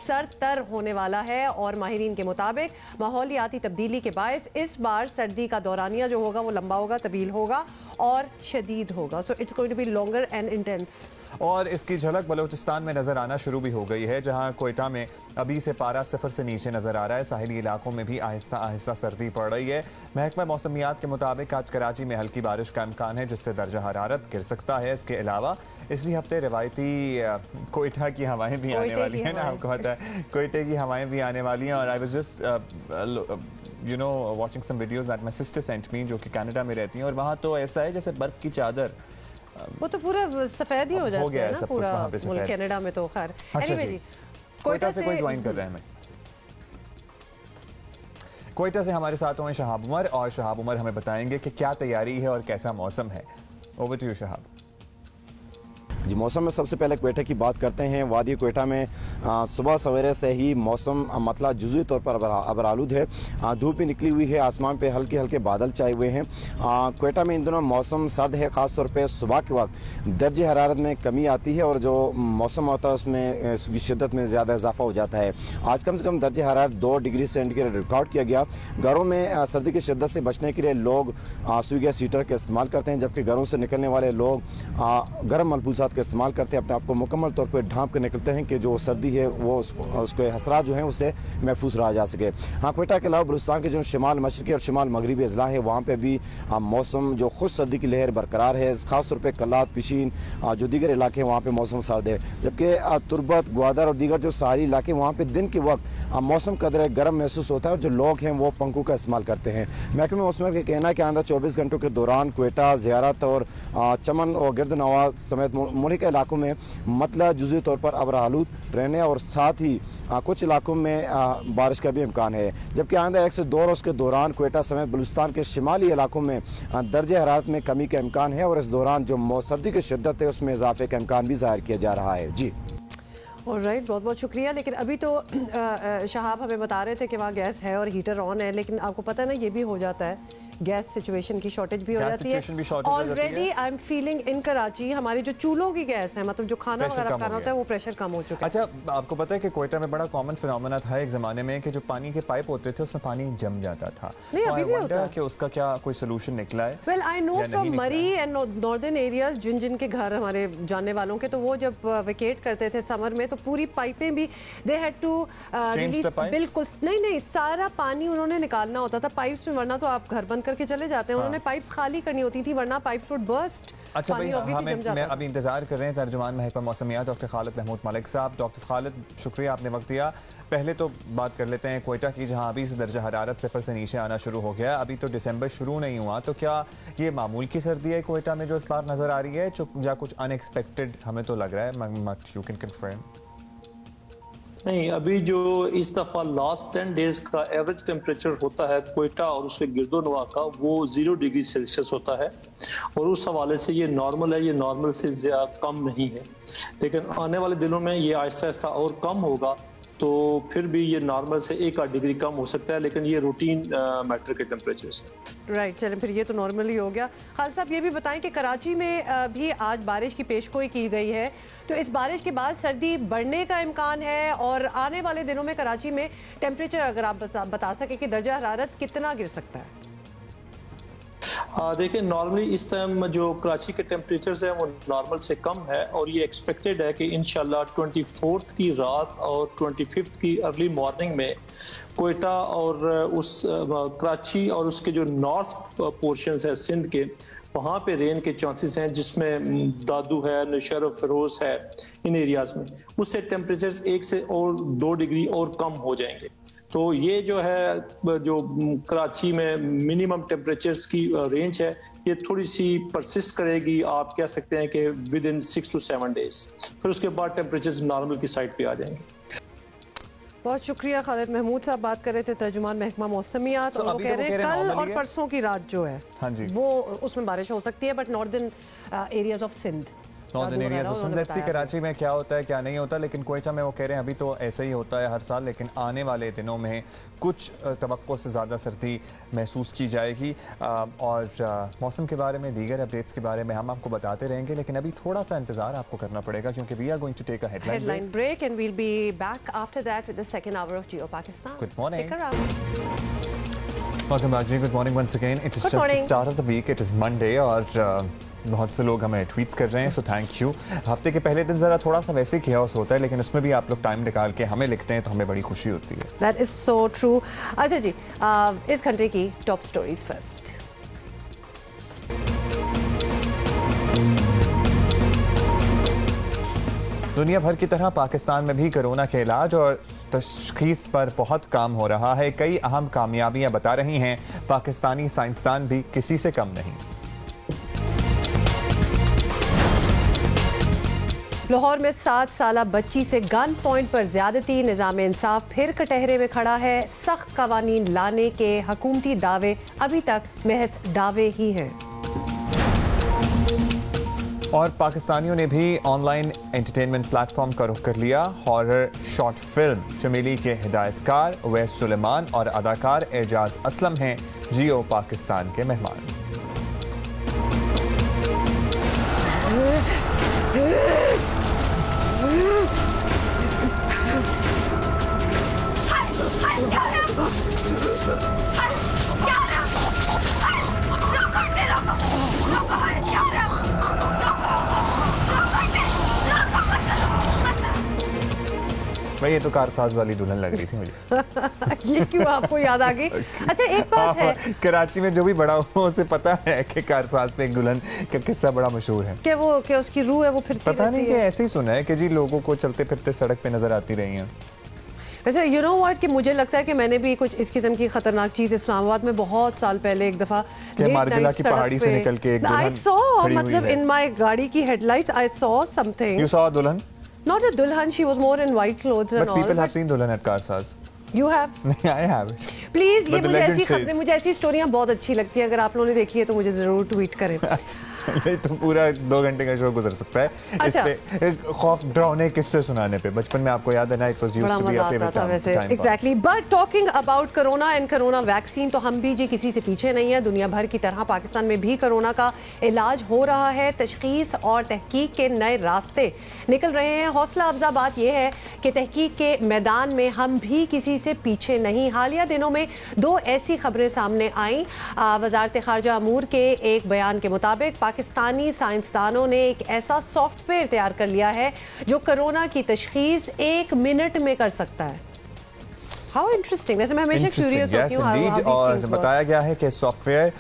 सरतर होने वाला है और माहिरीन के मुताबिक माहौलियाती तब्दीली के बायस इस बार सर्दी का दौरानिया जो होगा वो लंबा होगा, तवील होगा और शदीद होगा। So it's going to be longer and intense. और इसकी झलक बलूचिस्तान में नजर आना शुरू भी हो गई है, जहां कोयटा में अभी से पारा 0 से नीचे नजर आ रहा है। साहिली इलाकों में भी आहिस्ता आहिस्ता सर्दी पड़ रही है। महकमा मौसमियात के मुताबिक आज कराची में हल्की बारिश का इम्कान है, जिससे दर्जा हरारत गिर सकता है। इसके अलावा इसी हफ्ते रिवायती कोयटा की हवाएं भी आने वाली हैं ना, आपको पता है कोयटे की हवाएं भी आने वाली हैं। और I was just watching some videos that my sister sent me, जो कि कनाडा में रहती हैं, और वहाँ तो ऐसा है जैसे बर्फ की चादर, वो तो पूरा सफेद ही हो जाता है ना पूरा मुल्क कनाडा में। तो खैर एनीवे जी, कोयटा से कोई ज्वाइन कर रहे हैं। कोयटा से हमारे साथ हुए शहाब उमर, और शहाब उमर हमें बताएंगे कि क्या तैयारी है और कैसा मौसम है। Over to you Shahab. जी, मौसम में सबसे पहले कोयटा की बात करते हैं। वादी कोयटा में सुबह सवेरे से ही मौसम मतलब जुज़वी तौर पर अबरालूद है। धूप भी निकली हुई है, आसमान पे हल्के हल्के बादल छाए हुए हैं। कोयटा में इन दिनों मौसम सर्द है, ख़ास तौर पे सुबह के वक्त दर्जे हरारत में कमी आती है और जो मौसम होता है उसमें उसकी शिद्दत में ज़्यादा इजाफा हो जाता है। आज कम से कम दर्जे हरारत 2 डिग्री सेंटीग्रेड रिकॉर्ड किया गया। घरों में सर्दी की शिद्दत से बचने के लिए लोग सुई गैस हीटर का इस्तेमाल करते हैं, जबकि घरों से निकलने वाले लोग गर्म मलबूसात का इस्तेमाल करते हैं, अपने आप को मुकम्मल तौर पर ढांप कर निकलते हैं कि जो सर्दी है वो उसके हसरात जो हैं उससे महफूज रहा जा सके। हाँ, क्वेटा के अलावा बलूचिस्तान के जो शिमाल मशरकी और शिमाल मगरबी अजला है वहाँ पर भी मौसम जो खुश सर्दी की लहर बरकरार है। खासतौर पर कल्लात, पिशीन, जो दीगर इलाके हैं वहाँ पर मौसम सर्द है, जबकि तुर्बत, ग्वादर और दीगर जो सारी इलाके वहाँ पर दिन के वक्त मौसम कदर गर्म महसूस होता है और जो लोग हैं वो पंखों का इस्तेमाल करते हैं। महकमे मौसम का कहना है कि आइंदा 24 घंटों के दौरान क्वेटा, ज़ियारत और चमन और गिरद नवाज समेत मुल्क के इलाकों में मतला जुज़ी तौर पर अबरालूद रहने और साथ ही कुछ इलाकों में बारिश का भी इम्कान है, जबकि आइंदा 1 से 2 रोज़ के दौरान क्वेटा समेत बलूचिस्तान के शिमाली इलाकों में दर्जे हरारत में कमी का इम्कान है और इस दौरान जो सर्दी की शिद्दत है उसमें इजाफे का इम्कान भी ज़ाहिर किया जा रहा है। जी ऑलराइट, बहुत बहुत शुक्रिया। लेकिन अभी तो शहाब हमें बता रहे थे कि वहाँ गैस है और हीटर ऑन है, लेकिन आपको पता है ना ये भी हो जाता है, गैस सिचुएशन की शॉर्टेज भी हो जाती है। Already I am feeling in Karachi हमारी जो चूल्हों की गैस है, मतलब जो खाना वगैरह खाना होता है वो प्रेशर कम हो चुका है। अच्छा, आपको पता है कि क्वेटा में बड़ा कॉमन फिनोमेना था एक जमाने में कि जो पानी के पाइप होते थे उसमें पानी जम जाता था। नहीं, अभी भी होता है कि उसका क्या कोई सोल्यूशन निकला है? वेल आई नो फ्रॉम मरी एंड नॉर्दर्न एरियाज, जिन के घर हमारे जानने वालों के, तो वो जब वेकेट करते थे समर में तो पूरी पाइपें भी दे हैड टू रिलीज। बिल्कुल नहीं, सारा पानी उन्होंने निकालना होता था पाइप्स में, वरना तो आप घर बंद करके चले जाते हैं। उन्होंने पाइप्स खाली करनी होती थी, वरना पाइप्स वुड बर्स्ट। अच्छा भाई, हमें अभी इंतजार कर रहे हैं तर्जुमान महकमा मौसमियात डॉक्टर खालिद महमूद मलिक साहब। डॉक्टर खालिद, शुक्रिया आपने वक्त दिया। पहले तो बात कर लेते हैं क्वेटा की, जहां अभी से दर्जा हरारत 0 से नीचे आना शुरू हो गया। अभी तो दिसंबर शुरू नहीं हुआ, तो क्या ये मामूल की सर्दी है क्वेटा में जो इस बार नजर आ रही है, या कुछ अनएक्सपेक्टेड? हमें तो लग रहा है, यू कैन कंफर्म। नहीं, अभी जो इस दफ़ा लास्ट 10 डेज का एवरेज टेम्परेचर होता है क्वेटा और उसके गिरदोनवा का, वो 0 डिग्री सेल्सियस होता है और उस हवाले से ये नॉर्मल है, ये नॉर्मल से कम नहीं है। लेकिन आने वाले दिनों में ये आहिस्ता आहिस्ता और कम होगा, तो फिर भी ये नॉर्मल से 1 डिग्री कम हो सकता है, लेकिन ये रूटीन मैटर के टेम्परेचर है। राइट, चलें फिर ये तो नॉर्मल ही हो गया। खालिद साहब, ये भी बताएं कि कराची में भी आज बारिश की पेशगोई की गई है, तो इस बारिश के बाद सर्दी बढ़ने का इम्कान है और आने वाले दिनों में कराची में टेम्परेचर अगर आप बता सके कि दर्जा हरारत कितना गिर सकता है? देखिए, नॉर्मली इस टाइम जो कराची के टेम्परेचर्स हैं वो नॉर्मल से कम है और ये एक्सपेक्टेड है कि इंशाल्लाह 24 की रात और 25 की अर्ली मॉर्निंग में क्वेटा और उस कराची और उसके जो नॉर्थ पोर्शंस है सिंध के, वहाँ पे रेन के चांसेस हैं, जिसमें दादू है, नौशहर और फिरोज है, इन एरियाज में उससे टेम्परेचर्स 1 से और 2 डिग्री और कम हो जाएंगे। तो ये जो है, जो कराची में मिनिमम टेम्परेचर्स की रेंज है, ये थोड़ी सी परसिस्ट करेगी। आप कह सकते हैं कि विद इन 6 to 7 डेज, फिर उसके बाद टेम्परेचर्स नॉर्मल की साइड पे आ जाएंगे। बहुत शुक्रिया। खालिद महमूद साहब बात कर रहे थे, तर्जुमान महकमा मौसमियात, और वो कह रहे हैं कल और परसों की रात जो है, हाँ जी, वो उसमें बारिश हो सकती है, but northern areas of Sindh, northern areas of Sindh. Let's see Karachi में क्या होता है क्या नहीं होता, लेकिन क्वेटा में वो कह रहे हैं अभी तो ऐसा ही होता है हर साल, लेकिन आने वाले दिनों में कुछ तवक्को से ज़्यादा सर्दी महसूस की जाएगी। और मौसम के बारे में, दीगर अपडेट्स के बारे में हम आपको बताते रहेंगे, लेकिन अभी थोड़ा सा इंतजार आपको करना पड़ेगा क्योंकि we are going to take a headline break and we will be back after that with the second hour of Geo Pakistan. Good morning, welcome back जी। Good morning once again. It is just the start of the week, it is Monday, और बहुत से लोग हमें ट्वीट्स कर रहे हैं, सो थैंक यू। हफ्ते के पहले दिन ज़रा थोड़ा सा वैसे ही chaos होता है, लेकिन उसमें भी आप लोग टाइम निकाल के हमें लिखते हैं तो हमें बड़ी खुशी होती है। That is so true. अच्छा जी, इस घंटे की टॉप स्टोरीज फर्स्ट। दुनिया भर की तरह पाकिस्तान में भी कोरोना के इलाज और तशखीस पर बहुत काम हो रहा है। कई अहम कामयाबियां बता रही हैं पाकिस्तानी साइंसदान भी किसी से कम नहीं। लाहौर में 7 साला बच्ची से गन पॉइंट पर ज्यादती, निजाम इंसाफ फिर कटहरे में खड़ा है। सख्त कवानीन लाने के हुकूमती दावे अभी तक महज दावे ही हैं। और पाकिस्तानियों ने भी ऑनलाइन एंटरटेनमेंट प्लेटफॉर्म का रुख कर लिया। हॉरर शॉर्ट फिल्म चमेली के हिदायतकार उवैस सुलेमान और अदाकार एजाज असलम हैं जियो पाकिस्तान के मेहमान। भाई ये तो कारसाज वाली दुल्हन लग रही थी मुझे। ये क्यों आपको याद आ गई? अच्छा एक बात है, कराची में जो भी बड़ा हुआ उसे पता है कि कारसाज पे एक दुल्हन का किस्सा बड़ा मशहूर है। क्या उसकी रूह है वो फिरती पता नहीं कि ऐसे ही सुना है कि जी लोगों को चलते फिरते सड़क पे नजर आती रही हैं। वैसे यू नो व्हाट कि मुझे लगता है कि मैंने भी कुछ इस किस्म की खतरनाक चीज इस्लामाबाद में बहुत साल पहले एक दफा मारगिला की पहाड़ी से निकल के एक दुल्हन खड़ी हुई है। मतलब इन माय गाड़ी की headlights I saw something. You saw a दुल्हन? Not a dulhan, she was more in white clothes and all. But people have seen दुल्हन at Karsaz. You have? नहीं, I have. Please, ये मुझे ऐसी स्टोरियां बहुत अच्छी लगती है। अगर आप लोगों ने देखी है तो मुझे जरूर ट्वीट करें। ये तो पूरा 2 घंटे का शो गुजर सकता है। अच्छा। इस पे खौफ डरावने किस्से सुनाने पे। बचपन में आपको याद है ना, it was used to be a favorite time. Exactly. But talking about corona and corona vaccine, तो हम भी जी किसी से पीछे नहीं है। दुनिया भर की तरह पाकिस्तान में भी कोरोना का इलाज हो रहा है। तशखीस और तहकीक के नए रास्ते निकल रहे हैं। हौसला अफजा बात यह है कि तहकीक के मैदान में हम भी किसी से पीछे नहीं। हालिया दिनों में 2 ऐसी खबरें सामने आई। वजारत खारजा अमूर के एक बयान के मुताबिक पाकिस्तानी साइंसदानों ने एक ऐसा सॉफ्टवेयर तैयार कर लिया है जो कोरोना की तशखीस 1 मिनट में कर सकता है। How interesting. वैसे मैं हमेशा क्यूरियस होती हूँ। और बताया गया है कि सॉफ्टवेयर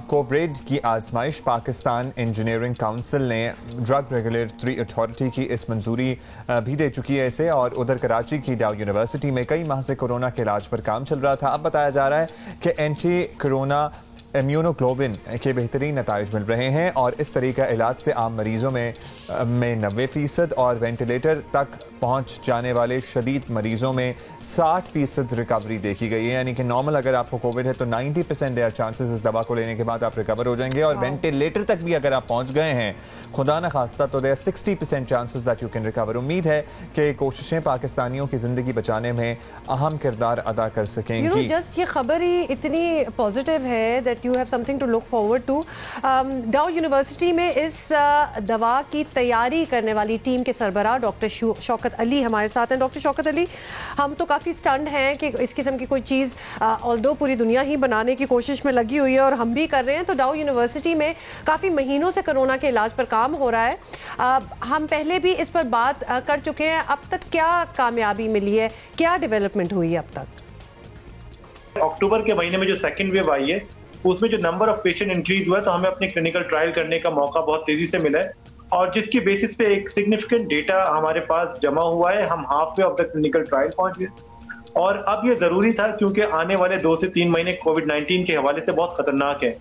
कोविड की आजमाइश पाकिस्तान इंजीनियरिंग काउंसिल ने ड्रग रेगुलेटरी अथॉरिटी की इस मंजूरी भी दे चुकी है इसे। और उधर कराची की डाउ यूनिवर्सिटी में कई माह से कोरोना के इलाज पर काम चल रहा था। अब बताया जा रहा है कि एंटी कोरोना इम्यूनोग्लोबिन के बेहतरीन नताइज मिल रहे हैं और इस तरीका इलाज से आम मरीजों में 90% और वेंटिलेटर तक पहुंच जाने वाले शदीद मरीजों में 60% रिकवरी देखी गई है। यानी कि नॉर्मल अगर आपको कोविड है तो 90% देयर चांसेस इस दवा को लेने के बाद आप रिकवर हो जाएंगे। और वेंटिलेटर तक भी अगर आप पहुंच गए हैं खुदा न खास्ता तो there 60% chances that you can recover. उम्मीद है कि कोशिशें पाकिस्तानियों की जिंदगी बचाने में अहम किरदार अदा कर सकेंगी। जस्ट ये खबर ही इतनी पॉजिटिव है that you have something to look forward to. Dow university में इस दवा की तैयारी करने वाली टीम के सरबराह डॉक्टर शौकत अली हमारे साथ हैं। डॉक्टर शौकत अली, हम तो काफ़ी स्टंड हैं कि इस किस्म की कोई चीज़ ऑल्दो पूरी दुनिया ही बनाने की कोशिश में लगी हुई है और हम भी कर रहे हैं। तो डाउ यूनिवर्सिटी में काफ़ी महीनों से कोरोना के इलाज पर काम हो रहा है। हम पहले भी इस पर बात कर चुके हैं। अब तक क्या कामयाबी मिली है, क्या डेवलपमेंट हुई है अब तक? अक्टूबर के महीने में जो सेकेंड वेव आई है उसमें जो नंबर ऑफ पेशेंट इंक्रीज हुआ है तो हमें अपने क्लिनिकल ट्रायल करने का मौका बहुत तेजी से मिला है और जिसकी बेसिस पे एक सिग्निफिकेंट डेटा हमारे पास जमा हुआ है। हम half way of the clinical trial पहुंच गए और अब ये जरूरी था क्योंकि आने वाले 2 से 3 महीने कोविड-19 के हवाले से बहुत खतरनाक है।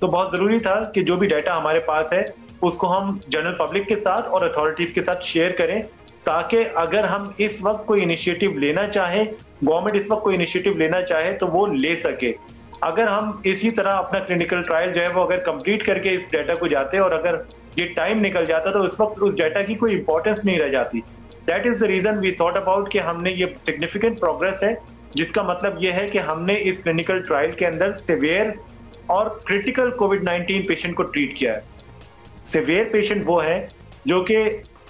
तो बहुत जरूरी था कि जो भी डाटा हमारे पास है उसको हम जनरल पब्लिक के साथ और अथॉरिटीज के साथ शेयर करें ताकि अगर हम इस वक्त कोई इनिशिएटिव लेना चाहें, गवर्नमेंट इस वक्त कोई इनिशिएटिव लेना चाहे तो वो ले सके। अगर हम इसी तरह अपना क्लिनिकल ट्रायल जो है वो अगर कंप्लीट करके इस डाटा को जाते और अगर ये टाइम निकल जाता तो उस वक्त उस डाटा की कोई इंपॉर्टेंस नहीं रह जाती। That is the reason we thought about कि हमने ये सिग्निफिकेंट प्रोग्रेस है जिसका मतलब ये है कि हमने इस क्लिनिकल ट्रायल के अंदर सिवियर और क्रिटिकल कोविड-19 पेशेंट को ट्रीट किया है। सिवियर पेशेंट वो है जो कि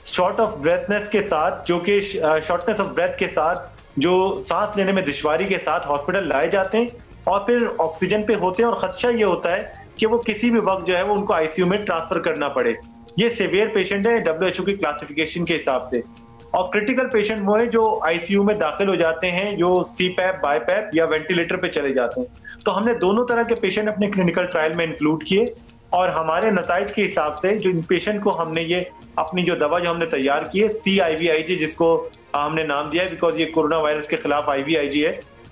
शॉर्ट ऑफ ब्रेथनेस के साथ, जो कि शॉर्टनेस ऑफ ब्रेथ के साथ, जो सांस लेने में दुश्वारी के साथ हॉस्पिटल लाए जाते हैं और फिर ऑक्सीजन पे होते हैं और खदशा ये होता है कि वो किसी भी वक्त जो है वो उनको आईसीयू में ट्रांसफर करना पड़े। ये सीवियर पेशेंट है WHO की क्लासिफिकेशन के हिसाब से। और क्रिटिकल पेशेंट वो है जो आईसीयू में दाखिल हो जाते हैं, जो सीपैप, बाईपैप या वेंटिलेटर पे चले जाते हैं। तो हमने दोनों तरह के पेशेंट अपने क्लिनिकल ट्रायल में इंक्लूड किए और हमारे नताइज के हिसाब से जो इन पेशेंट को हमने ये अपनी जो दवा जो हमने तैयार की है CIVIG, जिसको हमने नाम दिया है बिकॉज ये कोरोना वायरस के खिलाफ IVIG है,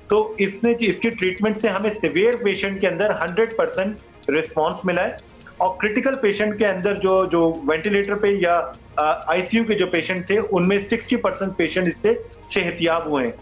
तो इसकी ट्रीटमेंट से हमें सिवियर पेशेंट के अंदर 100% रिस्पॉन्स मिला है और क्रिटिकल पेशेंट के अंदर जो वेंटिलेटर पे या आईसीयू के जो पेशेंट थे उनमें 60% पेशेंट इससे सेहतियाब हुए हैं।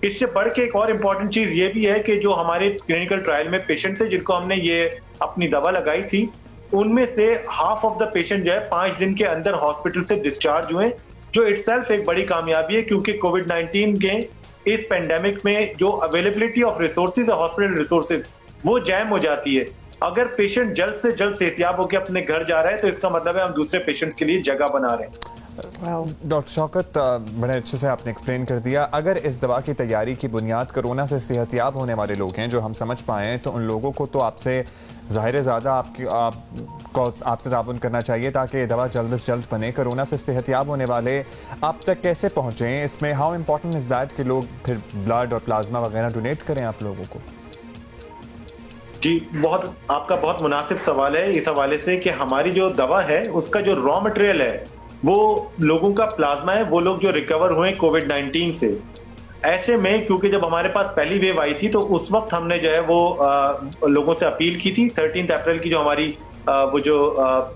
इससे बढ़ के एक और इम्पॉर्टेंट चीज ये भी है कि जो हमारे क्लिनिकल ट्रायल में पेशेंट थे जिनको हमने ये अपनी दवा लगाई थी, उनमें से हाफ ऑफ द पेशेंट जो है 5 दिन के अंदर हॉस्पिटल से डिस्चार्ज हुए, जो इटसेल्फ एक बड़ी कामयाबी है क्योंकि कोविड-19 के इस पेंडेमिक में जो अवेलेबिलिटी ऑफ रिसोर्सेज है, हॉस्पिटल रिसोर्सेज, वो जैम हो जाती है। अगर पेशेंट जल्द से जल्द सेहतियाब होकर अपने घर जा रहा है तो इसका मतलब है हम दूसरे पेशेंट्स के लिए जगह बना रहे हैं। डॉक्टर शौकत, बड़े अच्छे से आपने एक्सप्लेन कर दिया। अगर इस दवा की तैयारी की बुनियाद कोरोना से सेहतयाब होने वाले लोग हैं जो हम समझ पाएँ, तो उन लोगों को तो आपसे ज़ाहिर ज़्यादा आपसे ताउन करना चाहिए ताकि ये दवा जल्द से जल्द बने। कोरोना से सेहतयाब होने वाले आप तक कैसे पहुँचें, इसमें हाउ इम्पोर्टेंट इज़ दैट कि लोग फिर ब्लड और प्लाज्मा वगैरह डोनेट करें आप लोगों को? जी, आपका बहुत मुनासिब सवाल है इस हवाले से कि हमारी जो दवा है उसका जो रॉ मटेरियल है वो लोगों का प्लाज्मा है, वो लोग जो रिकवर हुए कोविड-19 से। ऐसे में क्योंकि जब हमारे पास पहली वेव आई थी तो उस वक्त हमने जो है वो लोगों से अपील की थी 13 अप्रैल की जो हमारी वो जो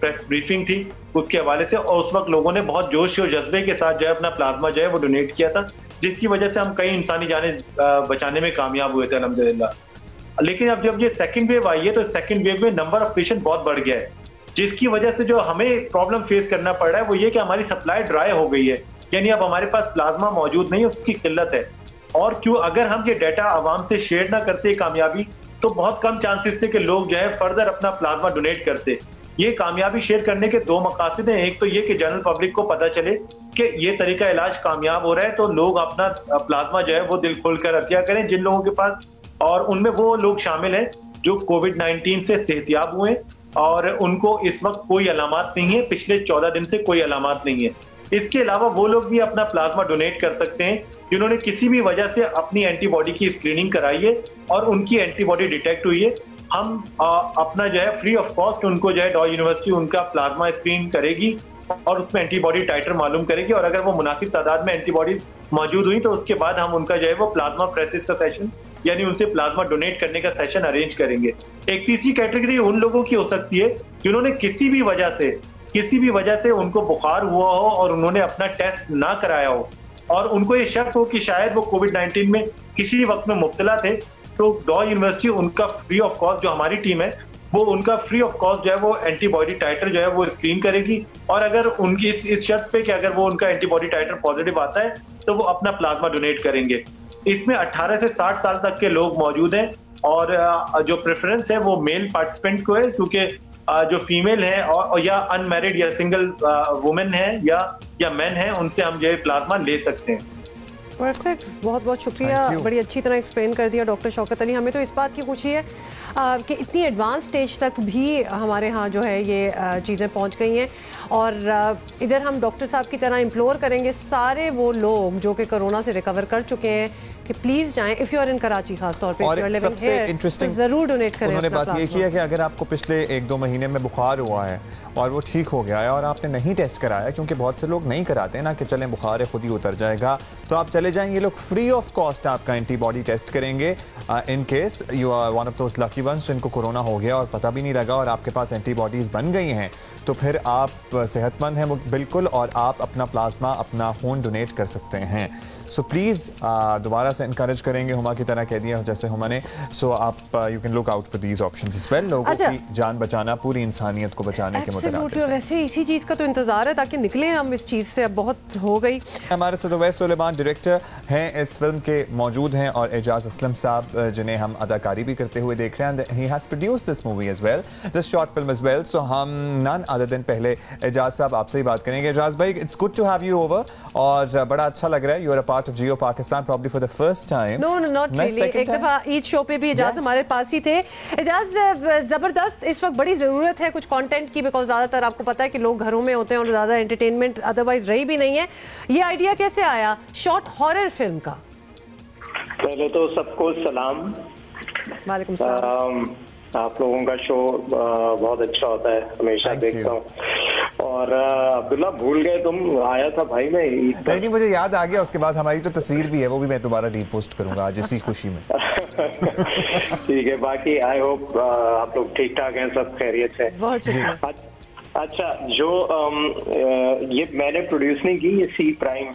प्रेस ब्रीफिंग थी उसके हवाले से, और उस वक्त लोगों ने बहुत जोश और जज्बे के साथ जो है अपना प्लाज्मा जो है वो डोनेट किया था, जिसकी वजह से हम कई इंसानी जानें बचाने में कामयाब हुए थे अल्हम्दुलिल्लाह। लेकिन अब जब ये सेकंड वेव आई है तो सेकंड वेव में नंबर ऑफ पेशेंट बहुत बढ़ गया है, जिसकी वजह से जो हमें प्रॉब्लम फेस करना पड़ रहा है वो ये कि हमारी सप्लाई ड्राई हो गई है, यानी अब हमारे पास प्लाज्मा मौजूद नहीं है, उसकी किल्लत है। और क्यों, अगर हम ये डाटा आवाम से शेयर ना करते कामयाबी, तो बहुत कम चांसेस थे कि लोग जो है फर्दर अपना प्लाज्मा डोनेट करते। ये कामयाबी शेयर करने के दो मकासद हैं। एक तो ये कि जनरल पब्लिक को पता चले कि ये तरीका इलाज कामयाब हो रहा है, तो लोग अपना प्लाज्मा जो है वो दिल खोलकर अतिया करें जिन लोगों के पास, और उनमें वो लोग शामिल हैं जो कोविड-19 से सेहतयाब हुए और उनको इस वक्त कोई अलामत नहीं है, पिछले 14 दिन से कोई अलामत नहीं है। इसके अलावा वो लोग भी अपना प्लाज्मा डोनेट कर सकते हैं जिन्होंने किसी भी वजह से अपनी एंटीबॉडी की स्क्रीनिंग कराई है और उनकी एंटीबॉडी डिटेक्ट हुई है। हम अपना जो है फ्री ऑफ कॉस्ट उनको जो है डॉ यूनिवर्सिटी उनका प्लाज्मा स्क्रीन करेगी और उसमें एंटीबॉडी टाइटर मालूम करेगी, और अगर वो मुनासिब तादाद में एंटीबॉडीज मौजूद हुई तो उसके बाद हम उनका जो है वो प्लाज्मा फ्रेसिस का सेशन यानी उनसे प्लाज्मा डोनेट करने का सेशन अरेंज करेंगे। एक तीसरी कैटेगरी उन लोगों की हो सकती है जिन्होंने किसी भी वजह से उनको बुखार हुआ हो और उन्होंने अपना टेस्ट ना कराया हो और उनको ये शक हो कि शायद वो कोविड-19 में किसी वक्त में मुब्तला थे, तो डॉ यूनिवर्सिटी उनका फ्री ऑफ कॉस्ट, जो हमारी टीम है वो उनका फ्री ऑफ कॉस्ट जो है वो एंटीबॉडी टाइटर जो है वो स्क्रीन करेगी, और अगर उनकी इस शर्त पे कि अगर वो उनका एंटीबॉडी टाइटर पॉजिटिव आता है तो वो अपना प्लाज्मा डोनेट करेंगे। इसमें 18 से 60 साल तक के लोग मौजूद हैं, और जो प्रेफरेंस है वो मेल पार्टिसिपेंट को है, क्योंकि जो फीमेल है और या अनमैरिड या सिंगल वुमेन है या मैन है, उनसे हम जो है प्लाज्मा ले सकते हैं। परफेक्ट, बहुत बहुत शुक्रिया, बड़ी अच्छी तरह एक्सप्लेन कर दिया डॉक्टर शौकत अली। हमें तो इस बात की खुशी है कि इतनी एडवांस स्टेज तक भी हमारे यहाँ जो है ये चीज़ें पहुँच गई हैं, और इधर हम डॉक्टर साहब की तरह इम्प्लोर करेंगे सारे वो लोग जो कि कोरोना से रिकवर कर चुके हैं कि प्लीज़ जाएं, if you are in Karachi खास तौर पे, और सबसे इंटरेस्टिंग ज़रूर डोनेट करें। उन्होंने बात ये की है कि अगर आपको पिछले 1-2 महीने में बुखार हुआ है और वो ठीक हो गया है और आपने नहीं टेस्ट कराया, क्योंकि बहुत से लोग नहीं कराते ना कि चलें बुखार है खुद ही उतर जाएगा, तो आप चले जाएं, ये लोग फ्री ऑफ कॉस्ट आपका एंटीबॉडी टेस्ट करेंगे in case you are one of those lucky ones जिनको कोरोना हो गया और पता भी नहीं लगा और आपके पास एंटीबॉडीज बन गई हैं, तो फिर आप सेहतमंद हैं वो बिल्कुल, और आप अपना प्लाज्मा, अपना खून डोनेट कर सकते हैं। सो प्लीज़ दोबारा से इनकरेज करेंगे हुमा की तरह कह दिया जैसे हुमा ने, सो आप you can look out for these options as well. लोगों की जान बचाना पूरी इंसानियत को बचाने के मुताबिक, वैसे इसी चीज़ का तो इंतजार है ताकि निकले हम इस चीज़ से, अब बहुत हो गई। हमारे साथ उवैस सुलेमान डायरेक्टर हैं इस फिल्म के मौजूद हैं, और एजाज असलम साहब जिन्हें हम अदाकारी भी करते हुए देख रहे हैं, he has produced this movie as well, this short film as well. So हम नन अदर देन पहले एजाज साहब आपसे ही बात करेंगे। एजाज भाई, it's good to have you over, और बड़ा अच्छा लग रहा है, you are a part of Geo Pakistan probably for the first time. No, not really. एक दफा ईद शो पे भी एजाज हमारे पास ही थे। एजाज, जबरदस्त इस वक्त बड़ी जरूरत है कुछ कंटेंट की, बिकॉज ज्यादातर आपको पता है कि लोग घरों में होते हैं और ज्यादा एंटरटेनमेंट अदरवाइज रही भी नहीं है। ये आइडिया कैसे आया शॉर्ट हॉरर फिल्म का? पहले तो सबको सलाम। वालेकुम सलाम। आप लोगों का शो बहुत अच्छा होता है, हमेशा देखता हूँ। और अब्दुल्ला, भूल गए तुम, आया था भाई मैं नहीं, मुझे याद आ गया। उसके बाद हमारी तो तस्वीर भी है, वो भी मैं दोबारा रीपोस्ट करूंगा आज इसी खुशी में। ठीक है, बाकी आई होप आप लोग ठीक ठाक हैं, सब खैरियत है। बहुत शुक्रिया। अच्छा, जो ये मैंने प्रोड्यूस नहीं की, ये सी प्राइम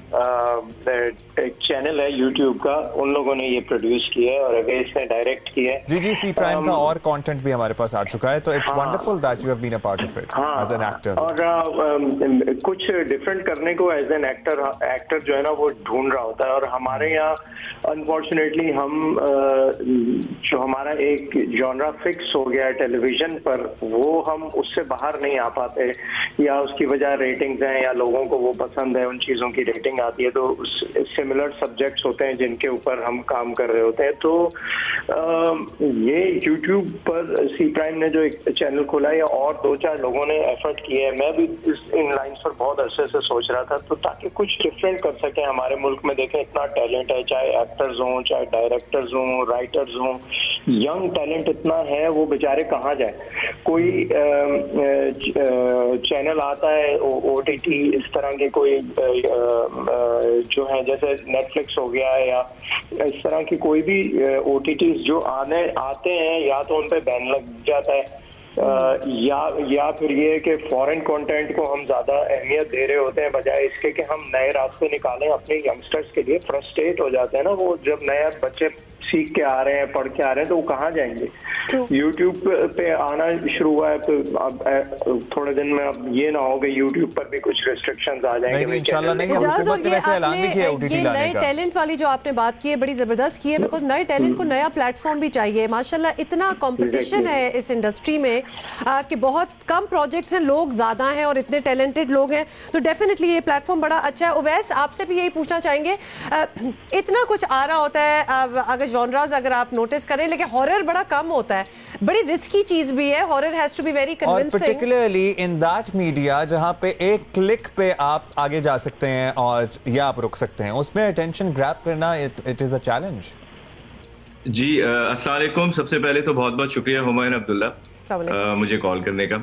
एक चैनल है यूट्यूब का, उन लोगों ने ये प्रोड्यूस किया है और अवेश ने डायरेक्ट किया है। जी, सी प्राइम का और कंटेंट भी हमारे पास आ चुका है, तो it's wonderful that you have been a part of it as an actor. और कुछ डिफरेंट करने को एज एन एक्टर जो है ना वो ढूंढ रहा होता है, और हमारे यहाँ अनफॉर्चुनेटली हम जो हमारा एक जॉनरा फिक्स हो गया है टेलीविजन पर, वो हम उससे बाहर नहीं आ पाते, या उसकी वजह रेटिंग्स हैं या लोगों को वो पसंद है, उन चीज़ों की रेटिंग आती है, तो सिमिलर सब्जेक्ट्स होते हैं जिनके ऊपर हम काम कर रहे होते हैं। तो ये यूट्यूब पर सी प्राइम ने जो एक चैनल खोला है और 2-4 लोगों ने एफर्ट किए हैं, मैं भी इन लाइन्स पर बहुत अरसे से सोच रहा था, तो ताकि कुछ डिफरेंट कर सकें। हमारे मुल्क में देखें इतना टैलेंट है, चाहे एक्टर्स हों, चाहे डायरेक्टर्स हों, राइटर्स हों, यंग टैलेंट इतना है, वो बेचारे कहाँ जाए। कोई चैनल आता है OTT इस तरह के, कोई जो है जैसे नेटफ्लिक्स हो गया है या इस तरह की कोई भी OTTs जो आते हैं, या तो उन पे बैन लग जाता है या फिर ये कि फॉरेन कंटेंट को हम ज्यादा अहमियत दे रहे होते हैं बजाय इसके कि हम नए रास्ते निकालें अपने यंगस्टर्स के लिए। फ्रस्ट्रेट हो जाते हैं ना वो, जब नए बच्चे सीख के आ रहे हैं, पढ़ के आ रहे हैं, तो वो कहाँ जाएंगे। यूट्यूब पे आना शुरू हुआ है, तो अब थोड़े दिन में अब ये ना हो कि यूट्यूब पर भी कुछ रिस्ट्रिक्शंस आ जाएंगे। इंशाल्लाह नहीं, वैसे ऐलान भी किया OTT लाने का। नए टैलेंट वाली जो आपने बात की है बड़ी जबरदस्त की है, बिकॉज नए टैलेंट को नया प्लेटफॉर्म भी चाहिए। माशाल्लाह इतना कंपटीशन है इस इंडस्ट्री में कि बहुत कम प्रोजेक्ट्स हैं, लोग ज्यादा हैं और इतने टैलेंटेड लोग हैं, तो डेफिनेटली ये प्लेटफॉर्म बड़ा अच्छा है। उवैस, आपसे भी यही पूछना चाहेंगे, इतना कुछ आ रहा होता है, अगर जॉनरास अगर आप नोटिस करें, लेकिन हॉरर बड़ा कम होता है, बड़ी रिस्की चीज भी है। Horror has to be very convincing, और पर्टिकुलरली इन दैट मीडिया जहां पे एक क्लिक पे आप आगे जा सकते हैं और या आप रुक सकते हैं, उसमें अटेंशन ग्रैब करना इट इज अ चैलेंज। जी अस्सलाम वालेकुम। सबसे पहले तो बहुत बहुत शुक्रिया हुमायूं अब्दुल्ला मुझे कॉल करने का।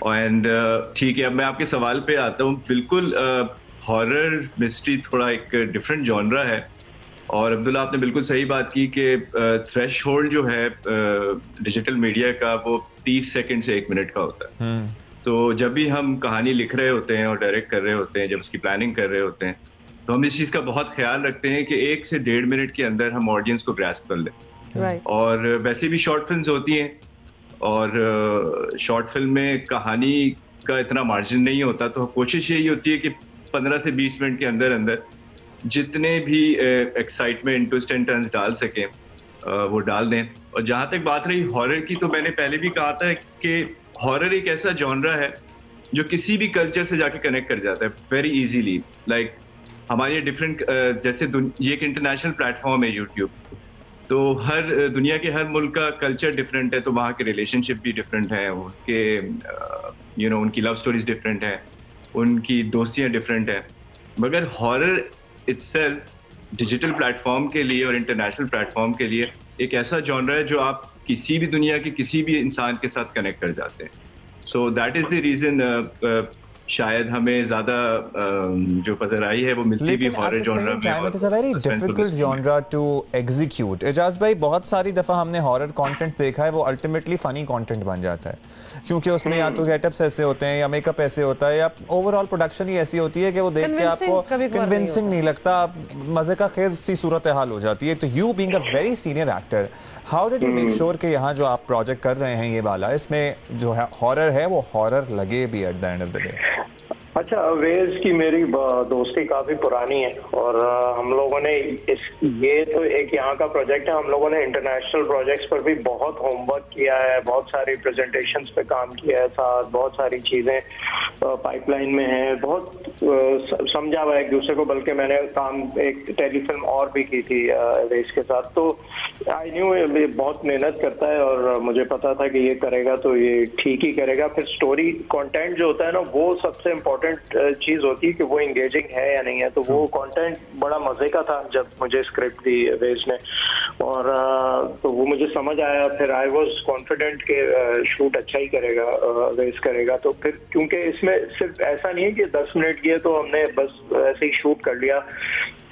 एंड ठीक है, अब मैं आपके सवाल पे आता हूँ। बिल्कुल हॉरर मिस्ट्री थोड़ा एक डिफरेंट जॉनरा है, और अब्दुल्ला आपने बिल्कुल सही बात की कि थ्रेशहोल्ड जो है डिजिटल मीडिया का वो 30 सेकंड से 1 मिनट का होता है। तो जब भी हम कहानी लिख रहे होते हैं और डायरेक्ट कर रहे होते हैं, जब उसकी प्लानिंग कर रहे होते हैं, तो हम इस चीज़ का बहुत ख्याल रखते हैं कि 1 से 1.5 मिनट के अंदर हम ऑडियंस को ग्रैस्प कर लें। और वैसे भी शॉर्ट फिल्म्स होती हैं, और शॉर्ट फिल्म में कहानी का इतना मार्जिन नहीं होता, तो कोशिश यही होती है कि 15 से 20 मिनट के अंदर अंदर जितने भी एक्साइटमेंट, ट्विस्ट एंड टर्न्स डाल सकें वो डाल दें। और जहाँ तक बात रही हॉरर की, तो मैंने पहले भी कहा था कि हॉरर एक ऐसा जॉनरा है जो किसी भी कल्चर से जाके कनेक्ट कर जाता है वेरी इजीली। लाइक हमारे डिफरेंट, जैसे ये एक इंटरनेशनल प्लेटफॉर्म है यूट्यूब, तो हर दुनिया के हर मुल्क का कल्चर डिफरेंट है, तो वहाँ के रिलेशनशिप भी डिफरेंट हैं, उनके उनकी लव स्टोरीज डिफरेंट हैं, उनकी दोस्तियाँ डिफरेंट हैं। मगर हॉरर इटसेल्फ डिजिटल प्लेटफॉर्म के लिए और इंटरनेशनल प्लेटफॉर्म के लिए एक ऐसा जॉनरा है जो आप किसी भी दुनिया के किसी भी इंसान के साथ कनेक्ट कर जाते हैं। So that is the reason शायद हमें ज्यादा जो पजराई है वो मिलती भी हॉरर जॉनरा में। It is a very difficult genre to execute. Ejaz भाई, बहुत सारी दफा हमने हॉरर कंटेंट देखा है, वो अल्टीमेटली फनी कंटेंट बन जाता है, क्योंकि उसमें या तो गेटअप्स ऐसे होते हैं या मेकअप ऐसे होता है या ओवरऑल प्रोडक्शन ही ऐसी होती है कि वो देख के आपको कन्विंसिंग नहीं लगता, मजे का खेज सी सूरत हाल हो जाती है। तो you being a very senior actor, how did you make sure कि यहाँ जो आप प्रोजेक्ट कर रहे हैं ये वाला, इसमें जो है हॉरर है वो हॉरर लगे भी at the end of the day? अच्छा, अवेज की मेरी दोस्ती काफी पुरानी है, और हम लोगों ने ये तो एक यहाँ का प्रोजेक्ट है, हम लोगों ने इंटरनेशनल प्रोजेक्ट्स पर भी बहुत होमवर्क किया है, बहुत सारी प्रेजेंटेशंस पे काम किया है साथ, बहुत सारी चीजें पाइपलाइन में है, बहुत समझा हुआ एक दूसरे को। बल्कि मैंने काम एक टेलीफिल्म और भी की थी अवेज के साथ, तो आई न्यू ये बहुत मेहनत करता है और मुझे पता था कि ये करेगा तो ये ठीक ही करेगा। फिर स्टोरी कंटेंट जो होता है ना, वो सबसे इम्पोर्टेंट चीज होती है कि वो एंगेजिंग है या नहीं है। तो वो कंटेंट बड़ा मजे का था जब मुझे स्क्रिप्ट दी वेज ने, और तो वो मुझे समझ आया। फिर आई वाज कॉन्फिडेंट कि शूट अच्छा ही करेगा, वेज करेगा। तो फिर क्योंकि इसमें सिर्फ ऐसा नहीं है कि 10 मिनट की है तो हमने बस ऐसे ही शूट कर लिया,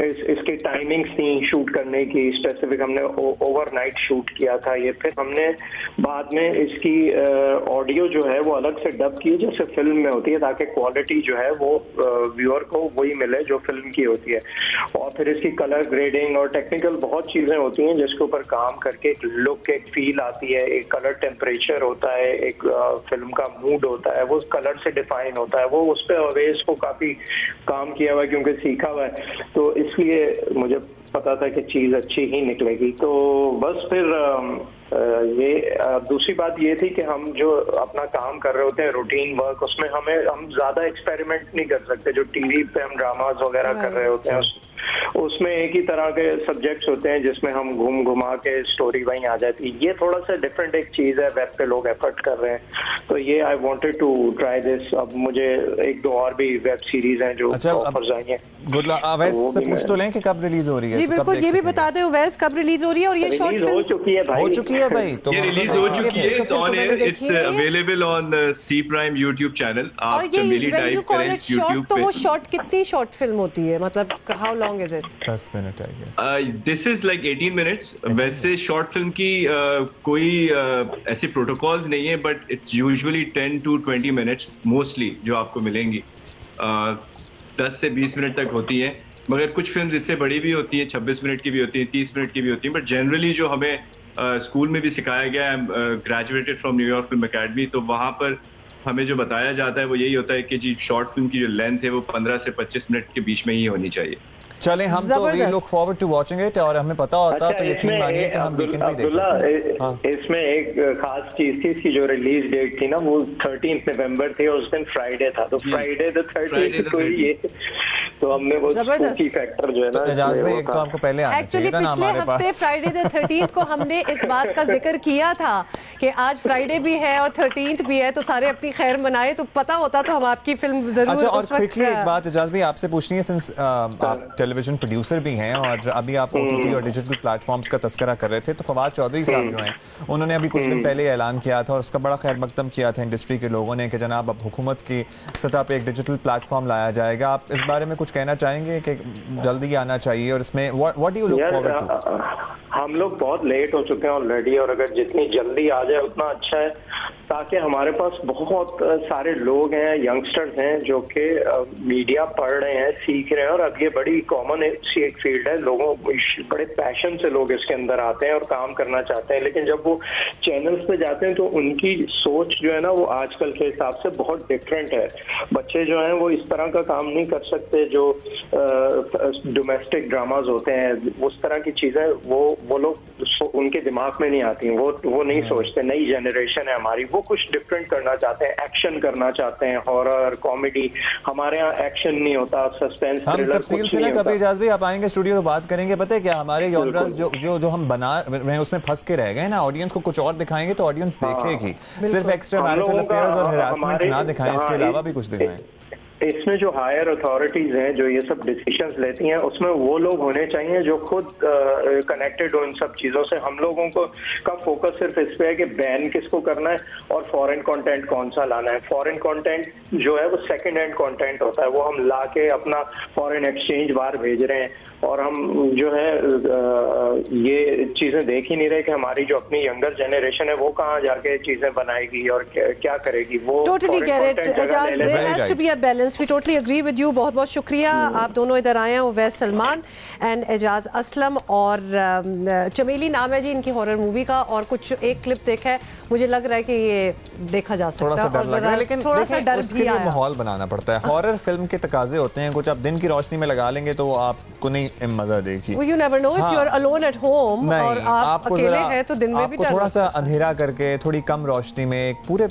इसकी टाइमिंग्स थी शूट करने की स्पेसिफिक, हमने ओवरनाइट शूट किया था ये। फिर हमने बाद में इसकी ऑडियो जो है वो अलग से डब की जैसे फिल्म में होती है, ताकि क्वालिटी जो है वो व्यूअर को वही मिले जो फिल्म की होती है। और फिर इसकी कलर ग्रेडिंग और टेक्निकल बहुत चीजें होती हैं जिसके ऊपर काम करके एक लुक, एक फील आती है, एक कलर टेम्परेचर होता है, एक फिल्म का मूड होता है, वो कलर से डिफाइन होता है। वो उस पर अवेज को काफी काम किया हुआ है क्योंकि सीखा हुआ है, तो इसलिए मुझे पता था कि चीज अच्छी ही निकलेगी। तो बस फिर ये दूसरी बात ये थी कि हम जो अपना काम कर रहे होते हैं रूटीन वर्क, उसमें हम ज्यादा एक्सपेरिमेंट नहीं कर सकते। जो टीवी पे हम ड्रामाज वगैरह कर रहे होते हैं उसमें एक ही तरह के सब्जेक्ट्स होते हैं जिसमें हम घूम घुमा के स्टोरी वहीं आ जाती है। ये थोड़ा सा डिफरेंट एक चीज है, वेब पे लोग एफर्ट कर रहे हैं, तो ये I wanted to try this. अब मुझे एक दो और भी वेब सीरीज हैं जो ऑफर्स आई हैं। अवैस से पूछ तो लें कि कब रिलीज हो रही है? जी बिल्कुल, ये भी बता दें अवैस कब रिलीज हो रही है। और ये शॉर्ट फिल्म हो चुकी है भाई, हो चुकी है भाई, तो ये रिलीज हो चुकी है, it's on air, it's available on See Prime YouTube channel. आप चमेली टाइप करें यूट्यूब पे। तो वो शॉर्ट कितनी शॉर्ट फिल्म होती है, मतलब how long is it? 10 minute I guess. This is like 18 minutes. वैसे शॉर्ट फिल्म की कोई ऐसे प्रोटोकॉल्स नहीं है, but it's usually 10 to 20 minutes mostly जो आपको मिलेंगी। 10 से 20 मिनट तक होती है, मगर कुछ फिल्म्स इससे बड़ी भी होती हैं, 26 मिनट की भी होती हैं, 30 मिनट की भी होती हैं। बट जनरली जो हमें स्कूल में भी सिखाया गया है, graduated from New York film academy, तो वहाँ पर हमें जो बताया जाता है वो यही होता है कि जी शॉर्ट फिल्म की जो लेंथ है वो 15 से 25 मिनट के बीच में ही होनी चाहिए। चलें, हम तो we look forward to watching it, और हमें पता होता तो यकीन मानिए कि हम वीकेंड पे देखेंगे। इसमें एक खास चीज थी, इसकी जो रिलीज डेट थी ना वो 13 नवंबर थी और उस दिन फ्राइडे था, तो फ्राइडे द 13th को ये, तो हमने वो स्पूकी फैक्टर जो है ना, एजाज भाई एक तो आपको पहले आना चाहिए था ना हमारे पास। पिछले हफ्ते फ्राइडे द 13th को हमने इस बात का जिक्र किया था कि आज फ्राइडे भी है और 13th भी है, तो सारे अपनी खैर मनाए, तो पता होता तो हम आपकी फिल्म जरूर। अच्छा, और क्विकली एक बात एजाज भाई आपसे पूछनी है, सिंस आप टेलीविजन प्रोड्यूसर भी हैं और अभी आप ओटीटी और डिजिटल प्लेटफॉर्म्स का तस्करा कर रहे थे, तो फवाद चौधरी साहब जो हैं उन्होंने अभी कुछ दिन पहले ऐलान किया था और उसका बड़ा खैर मकदम किया था इंडस्ट्री के लोगों ने कि जनाब अब हुकूमत की सतह पे एक डिजिटल प्लेटफॉर्म लाया जाएगा। आप इस बारे में कुछ कहना चाहेंगे कि जल्दी आना चाहिए, और इसमें what do you look forward to? हम लोग बहुत लेट हो चुके हैं ऑलरेडी, और अगर जितनी जल्दी आ जाए उतना अच्छा है, ताकि हमारे पास बहुत सारे लोग हैं, यंगस्टर्स हैं जो कि मीडिया पढ़ रहे हैं, सीख रहे हैं, और अब ये बड़ी कॉमन सी एक फील्ड है, लोगों बड़े पैशन से लोग इसके अंदर आते हैं और काम करना चाहते हैं, लेकिन जब वो चैनल्स पे जाते हैं तो उनकी सोच जो है ना वो आजकल के हिसाब से बहुत डिफरेंट है। बच्चे जो हैं वो इस तरह का काम नहीं कर सकते जो डोमेस्टिक ड्रामाज होते हैं, उस तरह की चीजें वो लोग उनके दिमाग में नहीं आती, वो नहीं सोचते। नई जनरेशन है हमारी, वो कुछ डिफरेंट करना चाहते हैं, एक्शन करना चाहते हैं, हॉरर कॉमेडी। हमारे यहाँ एक्शन नहीं होता, सस्पेंस थ्रिलर तफसील से ना कभी एजाज भाई आप आएंगे स्टूडियो तो बात करेंगे। पता है क्या, हमारे जॉनर्स जो हम बना रहे हैं उसमें फंस के रह गए ना, ऑडियंस को कुछ और दिखाएंगे तो ऑडियंस देखेगी, सिर्फ एक्स्ट्रा मैरिटल अफेयर्स और हैरेसमेंट ना दिखाएं, इसके अलावा भी कुछ दिखाएं। इसमें जो हायर अथॉरिटीज हैं जो ये सब डिसीजंस लेती हैं, उसमें वो लोग होने चाहिए जो खुद कनेक्टेड हो इन सब चीजों से। हम लोगों को का फोकस सिर्फ इस पे है कि बैन किसको करना है और फॉरेन कंटेंट कौन सा लाना है। फॉरेन कंटेंट जो है वो सेकंड हैंड कंटेंट होता है, वो हम ला के अपना फॉरेन एक्सचेंज बाहर भेज रहे हैं, और हम जो है ये चीजें देख ही नहीं रहे कि हमारी जो अपनी यंगर जनरेशन है वो कहाँ जाके चीजें बनाएगी और क्या करेगी। वो totally balance, we totally agree with you. बहुत बहुत शुक्रिया आप दोनों इधर आए हैं, उवैस सलमान एंड एजाज असलम, और चमेली नाम है जी इनकी हॉरर मूवी का, और कुछ एक क्लिप देखा है, मुझे लग रहा है कि ये देखा जा सकता है, थोड़ा सा डर लग रहा है, लेकिन थोड़ा सा डर उसके लिए माहौल बनाना पड़ता है। हॉरर फिल्म के तकाजे होते हैं, कुछ आप दिन की रोशनी में लगा लेंगे तो आपको नहीं मजा देगी। You never know if you are alone at home और आप अकेले हैं तो दिन में भी थोड़ा सा अंधेरा करके थोड़ी कम रोशनी में पूरे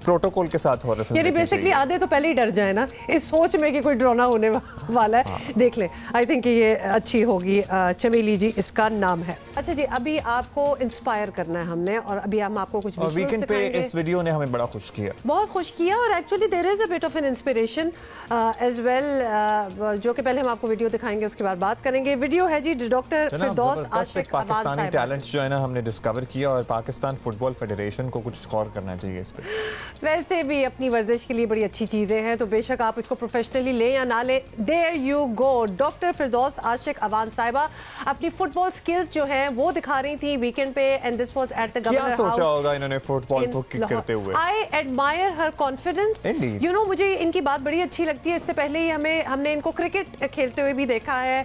प्रोटोकॉल के साथ हॉरर फिल्म, यानी बेसिकली आधे तो पहले ही डर जाए ना इस सोच में कि कोई डरावना होने वाला है। देख लें, आई थिंक ये अच्छी होगी। चमेली जी इसका नाम है। अच्छा जी, अभी आपको इंस्पायर करना है हमने, और अभी हम आपको कुछ वीकेंड पे इस वीडियो ने हमें बड़ा खुश किया, बहुत खुश किया, और actually there is a bit of an inspiration as well, जो कि पहले हम आपको वीडियो दिखाएंगे उसके बाद बात करेंगे। वीडियो है जी डॉक्टर फिरदौस आशिक पाकिस्तानी टैलेंट्स जो है ना हमने डिस्कवर किया, और पाकिस्तान फुटबॉल फेडरेशन को कुछ गौर करना चाहिए इस पे। वैसे भी अपनी वर्जिश के लिए बड़ी अच्छी चीजें हैं, तो बेशक आप इसको प्रोफेशनली लें या ना लें, देयर यू गो। डॉक्टर फिरदौस आशिक अवान साहिबा अपनी फुटबॉल स्किल्स जो हैं वो दिखा रही थी वीकेंड पे, and this was at the governor house. क्या सोचा होगा इन्होंने फुटबॉल को किक करते हुए? I admire her confidence, you know, मुझे इनकी बात बड़ी अच्छी लगती है। इससे पहले ही हमने इनको क्रिकेट खेलते हुए भी देखा है,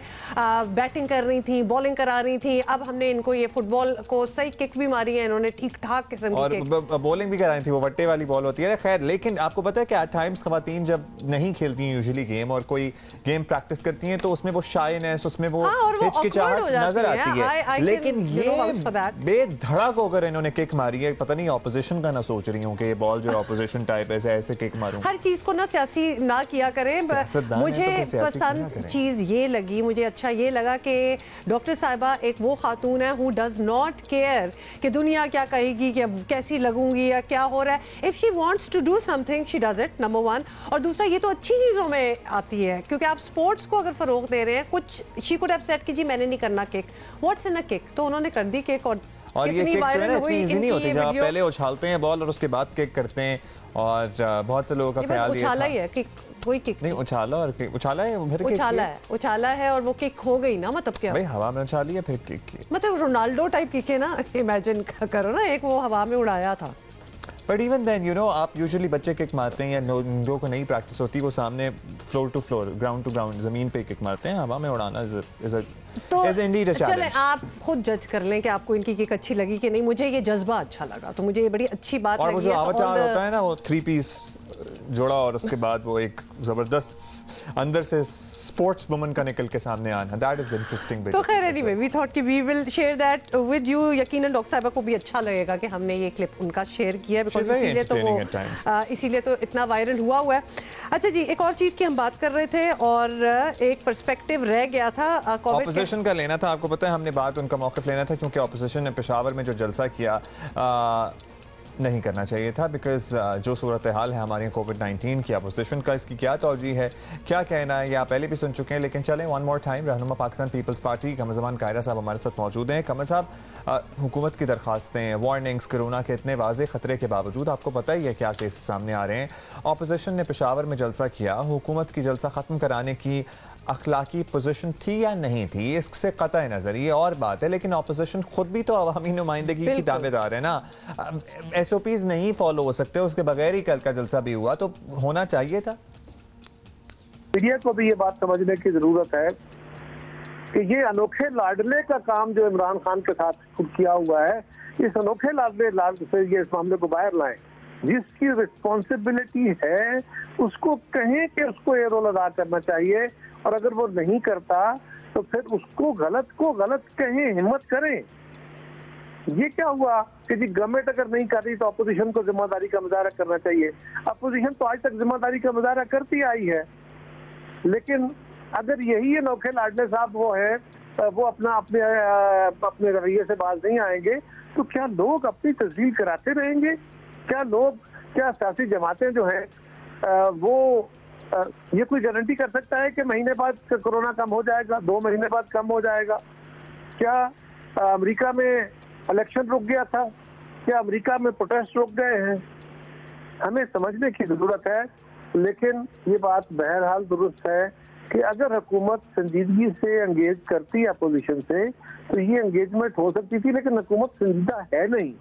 बैटिंग कर रही थी, बॉलिंग करा रही थी, अब हमने इनको ये फुटबॉल को सही किक भी मारी है इन्होंने, ठीक ठाक किस्म की, और बॉलिंग भी करा रही थी, वो वट्टे वाली बॉल फॉलो होती है। खैर, लेकिन आपको पता है कि एट टाइम्स खवातीन जब नहीं खेलती हैं यूजुअली गेम और कोई गेम प्रैक्टिस करती हैं तो उसमें वो शाइनेस, उसमें वो हिचकिचाहट नजर आती है। लेकिन ये बेधड़क होकर इन्होंने किक मारी है, पता नहीं ऑपोजिशन का ना सोच रही हूँ कि ये बॉल जो ऑपोजिशन टाइप है ऐसे किक मारूं। हर चीज को ना सियासी ना किया करें। मुझे पसंद चीज ये लगी, मुझे अच्छा ये लगा कि डॉक्टर साहिबा एक वो खातून है हु डज नॉट केयर कि दुनिया क्या कहेगी, कि कैसी लगूंगी या क्या हो रहा है। If she wants to do something she does it, number one. और दूसरा, ये तो अच्छी चीजों में आती है क्योंकि आप स्पोर्ट्स को अगर फरोग दे रहे हैं, कुछ शी कुड हैव सेड कि जी मैंने नहीं करना kick, what's in a kick, तो उन्होंने कर दी किक। और ये किक जो है ना इतनी इजी नहीं होती, जब आप पहले उछालते हैं बॉल और उसके बाद किक करते हैं। और बहुत से लोगों का ख्याल ये उछाला ही है, किक कोई किक नहीं, उछाला और उछाला है, उछाला है और वो किक हो गई ना, मतलब क्या भाई हवा में उछाली है फिर किक की, मतलब रोनाल्डो टाइप किक है ना, इमेजिन करो ना, एक वो हवा में उड़ाया था। But even then you know, आप यूजुअली बच्चे किक मारते हैं या जो को नहीं प्रैक्टिस होती वो सामने floor to floor, ground to ground, जमीन पे किक मारते हैं। हवा में उड़ाना इज इंडीड अ चैलेंज। चलें आप खुद जज कर लें कि आपको इनकी किक अच्छी लगी कि नहीं। मुझे ये जज्बा अच्छा लगा, तो मुझे ये बड़ी अच्छी बात लगी। और वो जो आवाचार होता है ना, वो 3 पीस जोड़ा और उसके बाद वो एक जबरदस्त अंदर से स्पोर्ट्स वुमन का निकल के सामने आना, दैट इज इंटरेस्टिंग। तो खैर एनीवे वी थॉट कि we will share that with you. यकीनन डॉक्टर साहिबा को भी अच्छा लगेगा कि हमने ये क्लिप उनका शेयर किया, बिकॉज़ इसीलिए तो इतना वायरल हुआ है। अच्छा जी, एक और चीज की हम बात कर रहे थे और एक पर्सपेक्टिव रह गया था ऑपोजिशन का लेना था। आपको पता है हमने बात उनका मौक़िफ़ लेना था क्योंकि ऑपोजिशन ने पेशावर में जो जलसा किया नहीं करना चाहिए था, बिकॉज जो सूरत हाल है हमारी कोविड-19 की, अपोजिशन का इसकी क्या तौजीह है, क्या कहना है, ये आप पहले भी सुन चुके हैं। लेकिन चलें वन मोर टाइम, रहनुमा पाकिस्तान पीपल्स पार्टी कमर ज़मान कायरा साहब हमारे साथ मौजूद हैं। कमर साहब, हुकूमत की दरख्वास्तें, वार्निंग्स, कोरोना के इतने वाज़ेह ख़तरे के बावजूद आपको पता ही है क्या केस सामने आ रहे हैं। अपोजिशन ने पेशावर में जलसा किया, हुकूमत की जलसा ख़त्म कराने की अखलाकी पोजीशन थी या नहीं थी, इससे कतई नज़र ये और बात है। लेकिन ऑपोजिशन खुद भी तो अवामी नुमाइंदगी की दावेदार है ना, SOPs नहीं फॉलो हो सकते, उसके बगैर ही कल का जलसा भी हुआ, तो होना चाहिए था। मीडिया को भी ये बात समझने की जरूरत है कि ये अनोखे लाडले का काम जो इमरान खान के साथ किया हुआ है, इस अनोखे लाडले से ये इस मामले को बाहर लाएं। जिसकी रिस्पॉन्सिबिलिटी है उसको कहें कि उसको ये रोल अदा करना चाहिए, और अगर वो नहीं करता तो फिर उसको गलत कहें, हिम्मत करें। ये क्या हुआ कि जी गवर्नमेंट अगर नहीं कर रही तो अपोजिशन को जिम्मेदारी का मुजाहरा करना चाहिए। अपोजिशन तो आज तक जिम्मेदारी का मुजाहरा करती आई है, लेकिन अगर यही अनोखे लाडले साहब वो है, वो अपने रवैये से बाज नहीं आएंगे, तो क्या लोग अपनी तस्दील कराते रहेंगे? क्या सियासी जमातें जो हैं वो ये कोई गारंटी कर सकता है कि महीने बाद कोरोना कम हो जाएगा, 2 महीने बाद कम हो जाएगा? क्या अमेरिका में इलेक्शन रुक गया था? क्या अमेरिका में प्रोटेस्ट रुक गए हैं? हमें समझने की जरूरत है। लेकिन ये बात बहरहाल दुरुस्त है कि अगर हुकूमत संजीदगी से एंगेज करती है अपोजिशन से, तो ये एंगेजमेंट हो सकती थी, लेकिन हुकूमत संजीदा है नहीं।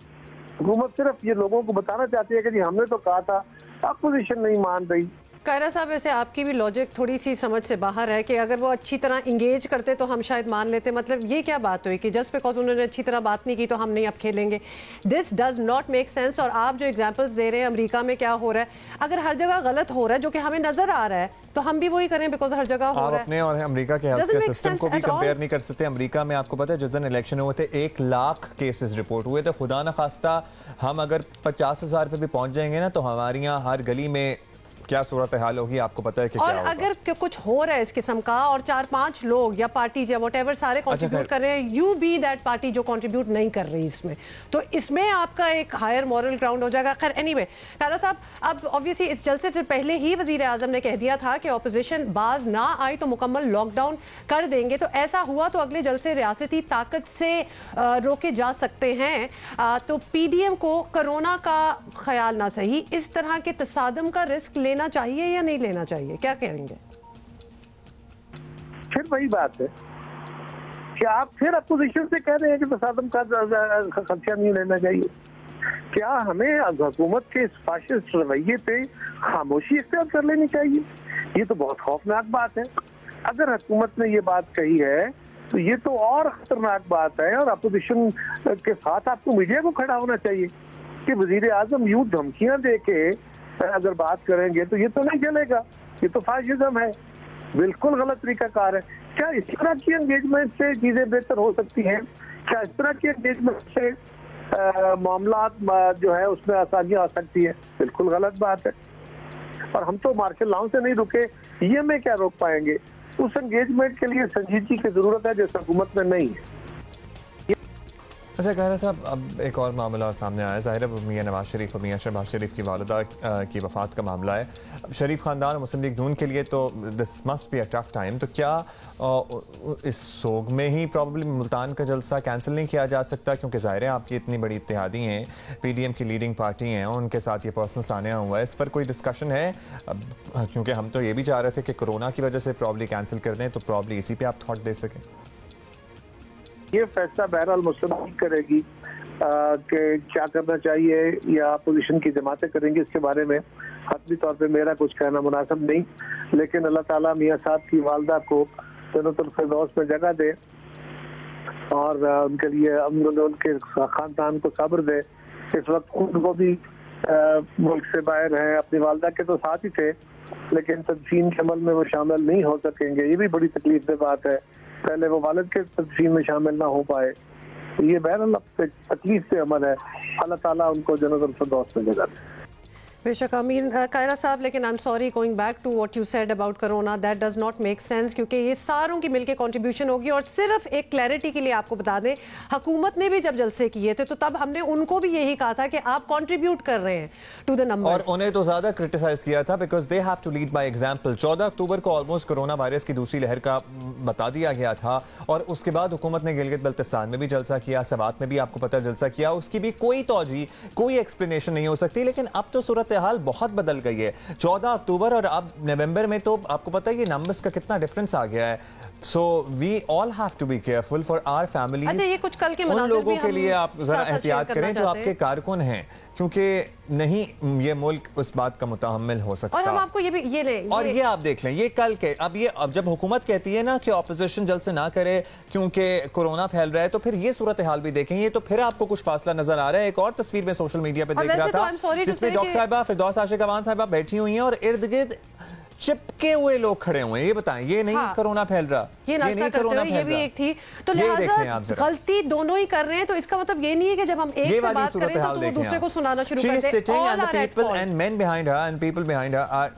हुकूमत सिर्फ ये लोगों को बताना चाहती है कि जी हमने तो कहा था, अपोजिशन नहीं मान रही। कायरा साहब, वैसे आपकी भी लॉजिक थोड़ी सी समझ से बाहर है कि अगर वो अच्छी तरह इंगेज करते तो हम शायद मान लेते। मतलब ये क्या बात हुई कि जस्ट बिकॉज उन्होंने अच्छी तरह बात नहीं की तो हम नहीं अब खेलेंगे? This does not make sense. और आप जो एग्जांपल्स दे रहे हैं अमेरिका में क्या हो रहा है, अगर हर जगह गलत हो रहा है जो कि हमें नजर आ रहा है, तो हम भी वही करें बिकॉज हर जगह हो रहा है। अपने और अमेरिका के हेल्थ केयर सिस्टम को भी कंपेयर नहीं कर सकते। अमेरिका में आपको पता है जिस दिन इलेक्शन हुए थे 1 लाख केसेस रिपोर्ट हुए थे। खुदा न खास्ता हम अगर 50,000 पे भी पहुंच जाएंगे ना, तो हमारे यहाँ हर गली में क्या सूरत हाल होगी आपको पता है कि और क्या अगर कुछ हो रहा है इस किस्म का और 4-5 लोग या पार्टी या व्हाटएवर सारे कंट्रीब्यूट कर रहे हैं, यू बी दैट पार्टी जो कंट्रीब्यूट नहीं कर रही इसमें, तो इसमें आपका एक हायर मॉरल ग्राउंड हो जाएगा। खैर एनीवे, कायरा साहब, अब ऑब्वियसली इस जलसे से पहले ही वजीर आजम ने कह दिया था कि ऑपोजिशन बाज ना आई तो मुकम्मल लॉकडाउन कर देंगे। तो ऐसा हुआ तो अगले जलसे रियासती ताकत से रोके जा सकते हैं। तो PDM को कोरोना का ख्याल ना सही, इस तरह के तसादम का रिस्क लेना चाहिए या नहीं लेना चाहिए, क्या कहेंगे? फिर वही बात है कि आप फिर अपोजिशन से कह रहे हैं कि तसादम का खर्चा नहीं लेना चाहिए। क्या हमें हुकूमत के इस फाशिस्ट रवैये पे खामोशी इख्तियार कर लेनी चाहिए? ये तो बहुत खौफनाक बात है। अगर हुकूमत ने ये बात कही है तो ये तो और खतरनाक बात है, और अपोजिशन के साथ आपको मीडिया को खड़ा होना चाहिए। कि वजीर आजम यूं धमकियां दे के अगर बात करेंगे तो ये तो नहीं चलेगा, ये तो फाशिज्म है, बिल्कुल गलत तरीकाकार है। क्या इस तरह की एंगेजमेंट से चीजें बेहतर हो सकती हैं? क्या इस तरह की एंगेजमेंट से मामला जो है उसमें आसानी आ सकती है? बिल्कुल गलत बात है। और हम तो मार्शल लॉ से नहीं रुके, ये में क्या रोक पाएंगे? उस एंगेजमेंट के लिए संजीदगी की जरूरत है जो हुकूमत में नहीं है। अच्छा कहरा साहब, अब एक और मामला सामने आया है। ज़ाहिर है मियां नवाज शरीफ और मियां शहबाज शरीफ की वालिदा की वफ़ात का मामला है। शरीफ ख़ानदान और मुस्लिम लीग नून के लिए तो this must be a tough time. तो क्या इस सोग में ही प्रॉब्ली मुल्तान का जलसा कैंसिल नहीं किया जा सकता? क्योंकि ज़ाहिर है आपकी इतनी बड़ी इत्तेहादी हैं, PDM की लीडिंग पार्टी हैं, उनके साथ ये पर्सनल सानिया हुआ है, इस पर कोई डिस्कशन है? क्योंकि हम तो ये भी चाह रहे थे कि कोरोना की वजह से प्रॉब्ली कैंसिल कर दें, तो प्रॉब्ली इसी पर आप थाट दे सकें। ये फैसला बहरहाल मुस्लिम लीग करेगी कि क्या करना चाहिए या अपोजिशन की जमातें करेंगी, इसके बारे में हतमी तौर पे मेरा कुछ कहना मुनासिब नहीं। लेकिन अल्लाह ताला मियां साहब की वालदा को जन्नतुल फिरदौस में जगह दे और उनके लिए उनके खानदान को सब्र दे। इस वक्त खुद वो भी मुल्क से बाहर हैं, अपनी वालदा के तो साथ ही थे लेकिन तदफीन के अमल में वो शामिल नहीं हो सकेंगे। ये भी बड़ी तकलीफ की बात है, पहले वो वालिद के तदफीन में शामिल ना हो पाए, तो ये बहरहाल तकलीफ से अमल है। अल्लाह ताला उनको जन्नतुल फिरदौस में जगह दे। बेशक आमीन। कायरा साहब, लेकिन I am sorry going back to what you said about corona, that does not make sense, क्योंकि ये सारों की मिलकर कंट्रीब्यूशन होगी। और सिर्फ एक क्लैरिटी के लिए आपको बता दें, हुकूमत ने भी जब जलसे किए थे तो तब हमने उनको भी यही कहा था कि आप कंट्रीब्यूट कर रहे हैं टू द नंबर्स, और उन्हें तो ज्यादा क्रिटिसाइज किया था because they have to lead by example. 14 October को ऑलमोस्ट कोरोना वायरस की दूसरी लहर का बता दिया गया था और उसके बाद हुकूमत ने गिलगित बल्तिस्तान में भी जलसा किया, सवात में भी आपको पता जलसा किया, उसकी भी कोई तौजी कोई एक्सप्लेनेशन नहीं हो सकती। लेकिन अब तो सूरत हाल बहुत बदल गई है। 14 अक्टूबर और अब नवंबर में तो आपको पता है ये नंबर्स का कितना डिफरेंस आ गया है। So we all have to be careful for our families. अच्छा, ये कुछ कल के उन लोगों के लिए आप जरा एहतियात करें जो आपके कारकुन हैं, क्योंकि नहीं ये मुल्क उस बात का मुतहम्मिल हो सकता। और हम आपको ये भी ये ले और ये आप देख लें, ये कल के अब जब हुकूमत कहती है ना कि ऑपोजिशन जल्द से ना करे क्योंकि कोरोना फैल रहा है, तो फिर ये सूरत हाल भी देखें। ये तो फिर आपको कुछ फासला नजर आ रहा है। एक और तस्वीर में सोशल मीडिया पे देख रहा था जिसमें डॉक्टर साहिबा फिरदौस आशिक अवान साहिबा बैठी हुई हैं और इर्द गिर्द चिपके हुए लोग खड़े हुए हैं। ये बताएं, ये नहीं कोरोना फैल रहा, ये नहीं कोरोना फैल रहा, ये भी एक थी। तो लिहाजा गलती दोनों ही कर रहे हैं, तो इसका मतलब ये नहीं है कि जब हम एक से बात करें तो वो दूसरे को सुनाना शुरू कर दें। All are at fault. And men behind her and people behind her are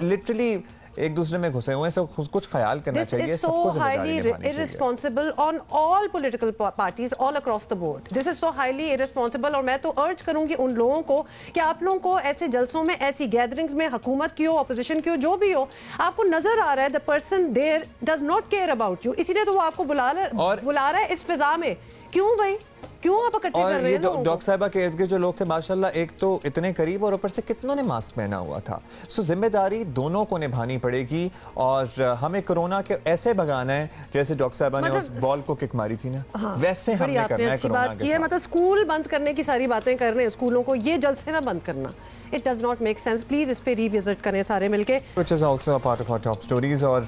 literally एक दूसरे में घुसे हुए हैं। सब कुछ ख्याल करना चाहिए, सबको जिम्मेदारी निभानी चाहिए। irresponsible on all political parties all across the board. This is so highly irresponsible। और मैं तो अर्ज करूंगी उन लोगों को कि आप लोगों को ऐसे जलसों में, ऐसी गैदरिंग्स में, हुकूमत की हो, ऑपोजिशन की हो, जो भी हो, आपको नजर आ रहा है the person there does not care about you, इसीलिए तो वो आपको बुला रहा है इस फिजा में। क्यों भाई, क्यों आप इकट्ठे कर रहे हैं? डॉक्टर साहिबा के इर्द गिर्द जो लोग थे माशाल्लाह, एक तो इतने करीब और ऊपर से कितनों ने मास्क पहना हुआ था। सो जिम्मेदारी दोनों को निभानी पड़ेगी और हमें कोरोना के ऐसे भगाना है जैसे डॉक्टर साहिबा ने उस बॉल को किक मारी थी ना, वैसे हमने करना है कोरोना के साथ। मतलब स्कूल बंद करने की सारी बातें कर रहे हैं स्कूलों को, ये जल्द से ना बंद करना। It does not make sense. Please इस पे रिविजिट करें सारे मिलके। Which is also a part of our top stories। और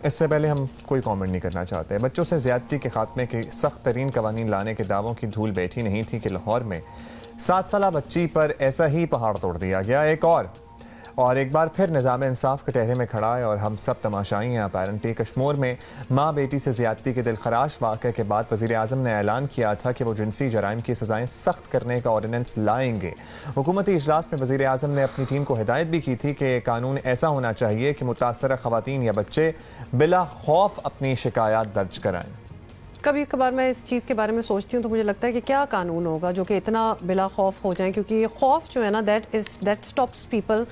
इससे पहले हम कोई कमेंट नहीं करना चाहते। बच्चों से ज्यादती के खात्मे के सख्त तरीन कवानीन लाने के दावों की धूल बैठी नहीं थी कि लाहौर में 7 साला बच्ची पर ऐसा ही पहाड़ तोड़ दिया गया। एक बार फिर निज़ाम इंसाफ कटहरे में खड़ा है और हम सब तमाशाई हैं। अपैरेंटली कश्मीर में माँ बेटी से ज्यादती के दिलखराश वाक़े के बाद वज़ीर आज़म ने ऐलान किया था कि वो जिनसी जराइम की सज़ाएं सख्त करने का ऑर्डिनेंस लाएंगे। हुकूमती इजलास में वज़ीर आज़म ने अपनी टीम को हिदायत भी की थी कि कानून ऐसा होना चाहिए कि मुतासरा ख़वातीन या बच्चे बिला खौफ अपनी शिकायत दर्ज कराएं। कभी कभार मैं इस चीज़ के बारे में सोचती हूँ तो मुझे लगता है कि क्या कानून होगा जो कि इतना बिला खौफ हो जाए, क्योंकि ये खौफ जो है ना that stops people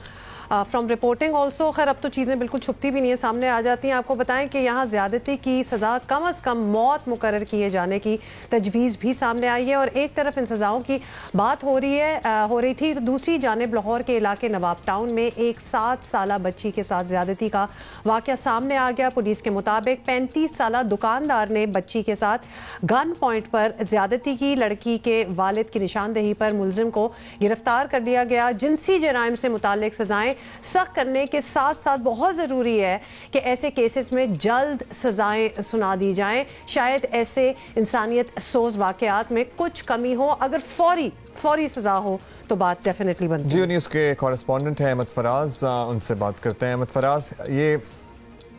from reporting also. खैर अब तो चीज़ें बिल्कुल छुपती भी नहीं है, सामने आ जाती हैं। आपको बताएं कि यहाँ ज़्यादती की सज़ा कम अज़ कम मौत मुकर्रर किए जाने की तजवीज़ भी सामने आई है। और एक तरफ इन सज़ाओं की बात हो रही थी तो दूसरी जानिब लाहौर के इलाके नवाब टाउन में एक 7 साला बच्ची के साथ ज़्यादती का वाक़या सामने आ गया। पुलिस के मुताबिक 35 साला दुकानदार ने बच्ची के साथ गन पॉइंट पर ज़्यादती की। लड़की के वालिद की निशानदेही पर मुलजिम को गिरफ्तार कर लिया गया। जिनसी जराइम से मुताल्लिक सज़ाएं सख्त करने के साथ साथ बहुत ज़रूरी है कि ऐसे केसेस में जल्द सजाएं सुना दी जाएं। शायद ऐसे इंसानियत सोज वाक़यात में कुछ कमी हो, अगर फौरी सजा हो तो बात डेफिनेटली बनती है। जियो न्यूज़ के कॉरेस्पॉन्डेंट हैं अहमद फराज, उनसे बात करते हैं। अहमद फराज, ये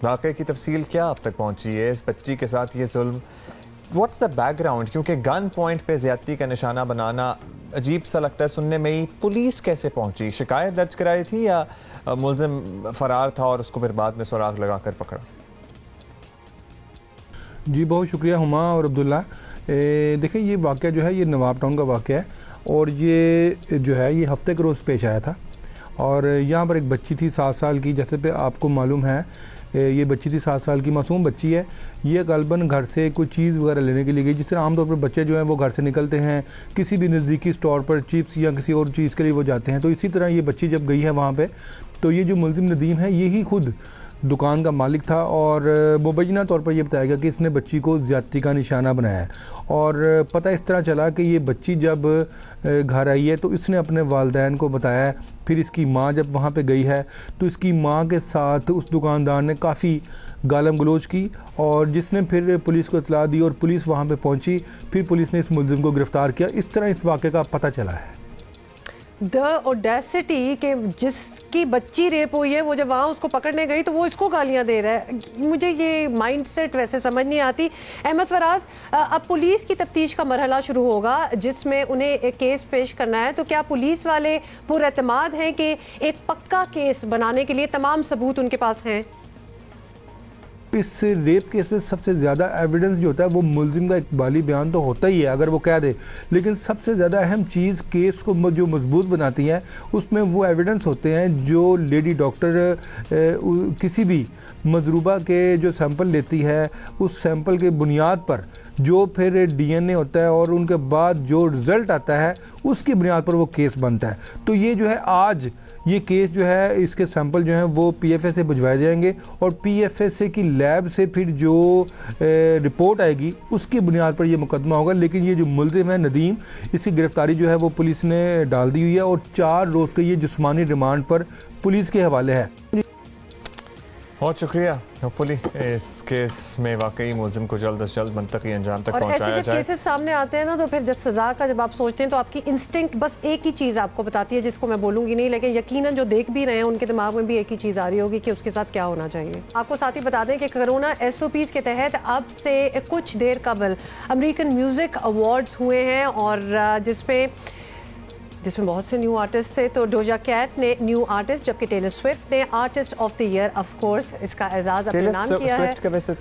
वाक़े की तफसील क्या अब तक पहुंची है? इस बच्ची के साथ ये जुल्म, व्हाट्स द बैकग्राउंड? क्योंकि गन पॉइंट पे ज़्यादती का निशाना बनाना अजीब सा लगता है सुनने में ही। पुलिस कैसे पहुंची? शिकायत दर्ज कराई थी या मुलजिम फरार था और उसको फिर बाद में सुराग लगाकर पकड़ा? जी बहुत शुक्रिया हुमा और अब्दुल्ला। देखिए ये वाक़या जो है ये नवाब टाउन का वाक़या है और ये जो है ये हफ्ते के रोज़ पेश आया था और यहाँ पर एक बच्ची थी 7 साल की, जैसे पे आपको मालूम है ये बच्ची थी 7 साल की मासूम बच्ची है। ये गलबन घर से कोई चीज़ वगैरह लेने के लिए गई, जिस तरह आमतौर पर बच्चे जो हैं वो घर से निकलते हैं किसी भी नज़दीकी स्टोर पर चिप्स या किसी और चीज़ के लिए वो जाते हैं। तो इसी तरह ये बच्ची जब गई है वहाँ पे, तो ये जो मुलजिम नदीम है यही खुद दुकान का मालिक था और मुबैना तौर पर यह बताया गया कि इसने बच्ची को ज़्यादती का निशाना बनाया है। और पता इस तरह चला कि ये बच्ची जब घर आई है तो इसने अपने वालिदैन को बताया। फिर इसकी माँ जब वहाँ पे गई है तो इसकी माँ के साथ उस दुकानदार ने काफ़ी गालम गलोच की और जिसने फिर पुलिस को इतला दी और पुलिस वहाँ पे पहुँची। फिर पुलिस ने इस मुलजिम को गिरफ़्तार किया। इस तरह इस वाक़े का पता चला है। द ऑडेसिटी के जिसकी बच्ची रेप हुई है वो जब वहाँ उसको पकड़ने गई तो वो इसको गालियाँ दे रहा है। मुझे ये माइंडसेट वैसे समझ नहीं आती। अहमद फराज, अब पुलिस की तफ्तीश का मरहला शुरू होगा जिसमें उन्हें एक केस पेश करना है, तो क्या पुलिस वाले पुरएतमाद हैं कि एक पक्का केस बनाने के लिए तमाम सबूत उनके पास हैं? इस रेप केस में सबसे ज़्यादा एविडेंस जो होता है वो मुलजिम का इकबाली बयान तो होता ही है अगर वो कह दे, लेकिन सबसे ज़्यादा अहम चीज़ केस को जो मजबूत बनाती है उसमें वो एविडेंस होते हैं जो लेडी डॉक्टर किसी भी मजरूबा के जो सैंपल लेती है उस सैंपल के बुनियाद पर जो फिर डीएनए होता है और उनके बाद जो रिज़ल्ट आता है उसकी बुनियाद पर वो केस बनता है। तो ये जो है आज ये केस जो है इसके सैंपल जो हैं वो पीएफए से भिजवाए जाएंगे और पीएफए की लैब से फिर जो रिपोर्ट आएगी उसकी बुनियाद पर ये मुकदमा होगा। लेकिन ये जो मुलजिम है नदीम, इसकी गिरफ्तारी जो है वो पुलिस ने डाल दी हुई है और 4 रोज़ के ये जिस्मानी रिमांड पर पुलिस के हवाले है। बहुत शुक्रिया। होपफुली इस केस में वाकई मुलजिम को जल्द से जल्द मंतकी अंजाम तक पहुंचाया जाए। केसेस सामने आते हैं ना तो फिर जब सजा का जब आप सोचते हैं तो आपकी इंस्टिंक्ट बस एक ही चीज़ आपको बताती है जिसको मैं बोलूंगी नहीं, लेकिन यकीनन जो देख भी रहे हैं उनके दिमाग में भी एक ही चीज़ आ रही होगी कि उसके साथ क्या होना चाहिए। आपको साथ ही बता दें कि कोरोना SOPs के तहत अब से कुछ देर कबल अमेरिकन म्यूज़िक अवार्ड्स हुए हैं और जिसमें बहुत से न्यू आर्टिस्ट थे। तो डोजा कैट ने न्यू आर्टिस्ट, जबकि टेलर स्विफ्ट ने artist of the year of course इसका एजाज अपने नाम किया है।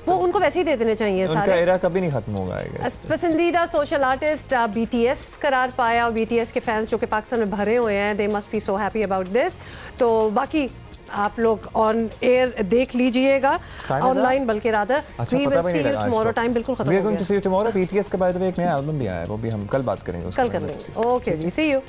वो उनको वैसे ही दे देने चाहिए, उनका एरा कभी नहीं खत्म होगा। पसंदीदा सोशल आर्टिस्ट BTS करार पाया और BTS के फैंस जो कि पाकिस्तान में भरे हुए हैं, they must be so happy about this. तो बाकी आप लोग ऑन एयर देख लीजिएगा ऑनलाइन, बल्कि rather we will see you tomorrow. Time बिल्कुल खत्म हो गया। We are going to see you tomorrow. BTS का बाय द वे एक नया एल्बम भी आया है, वो भी हम कल बात करेंगे। कल करेंगे। ओके जी, सी यू।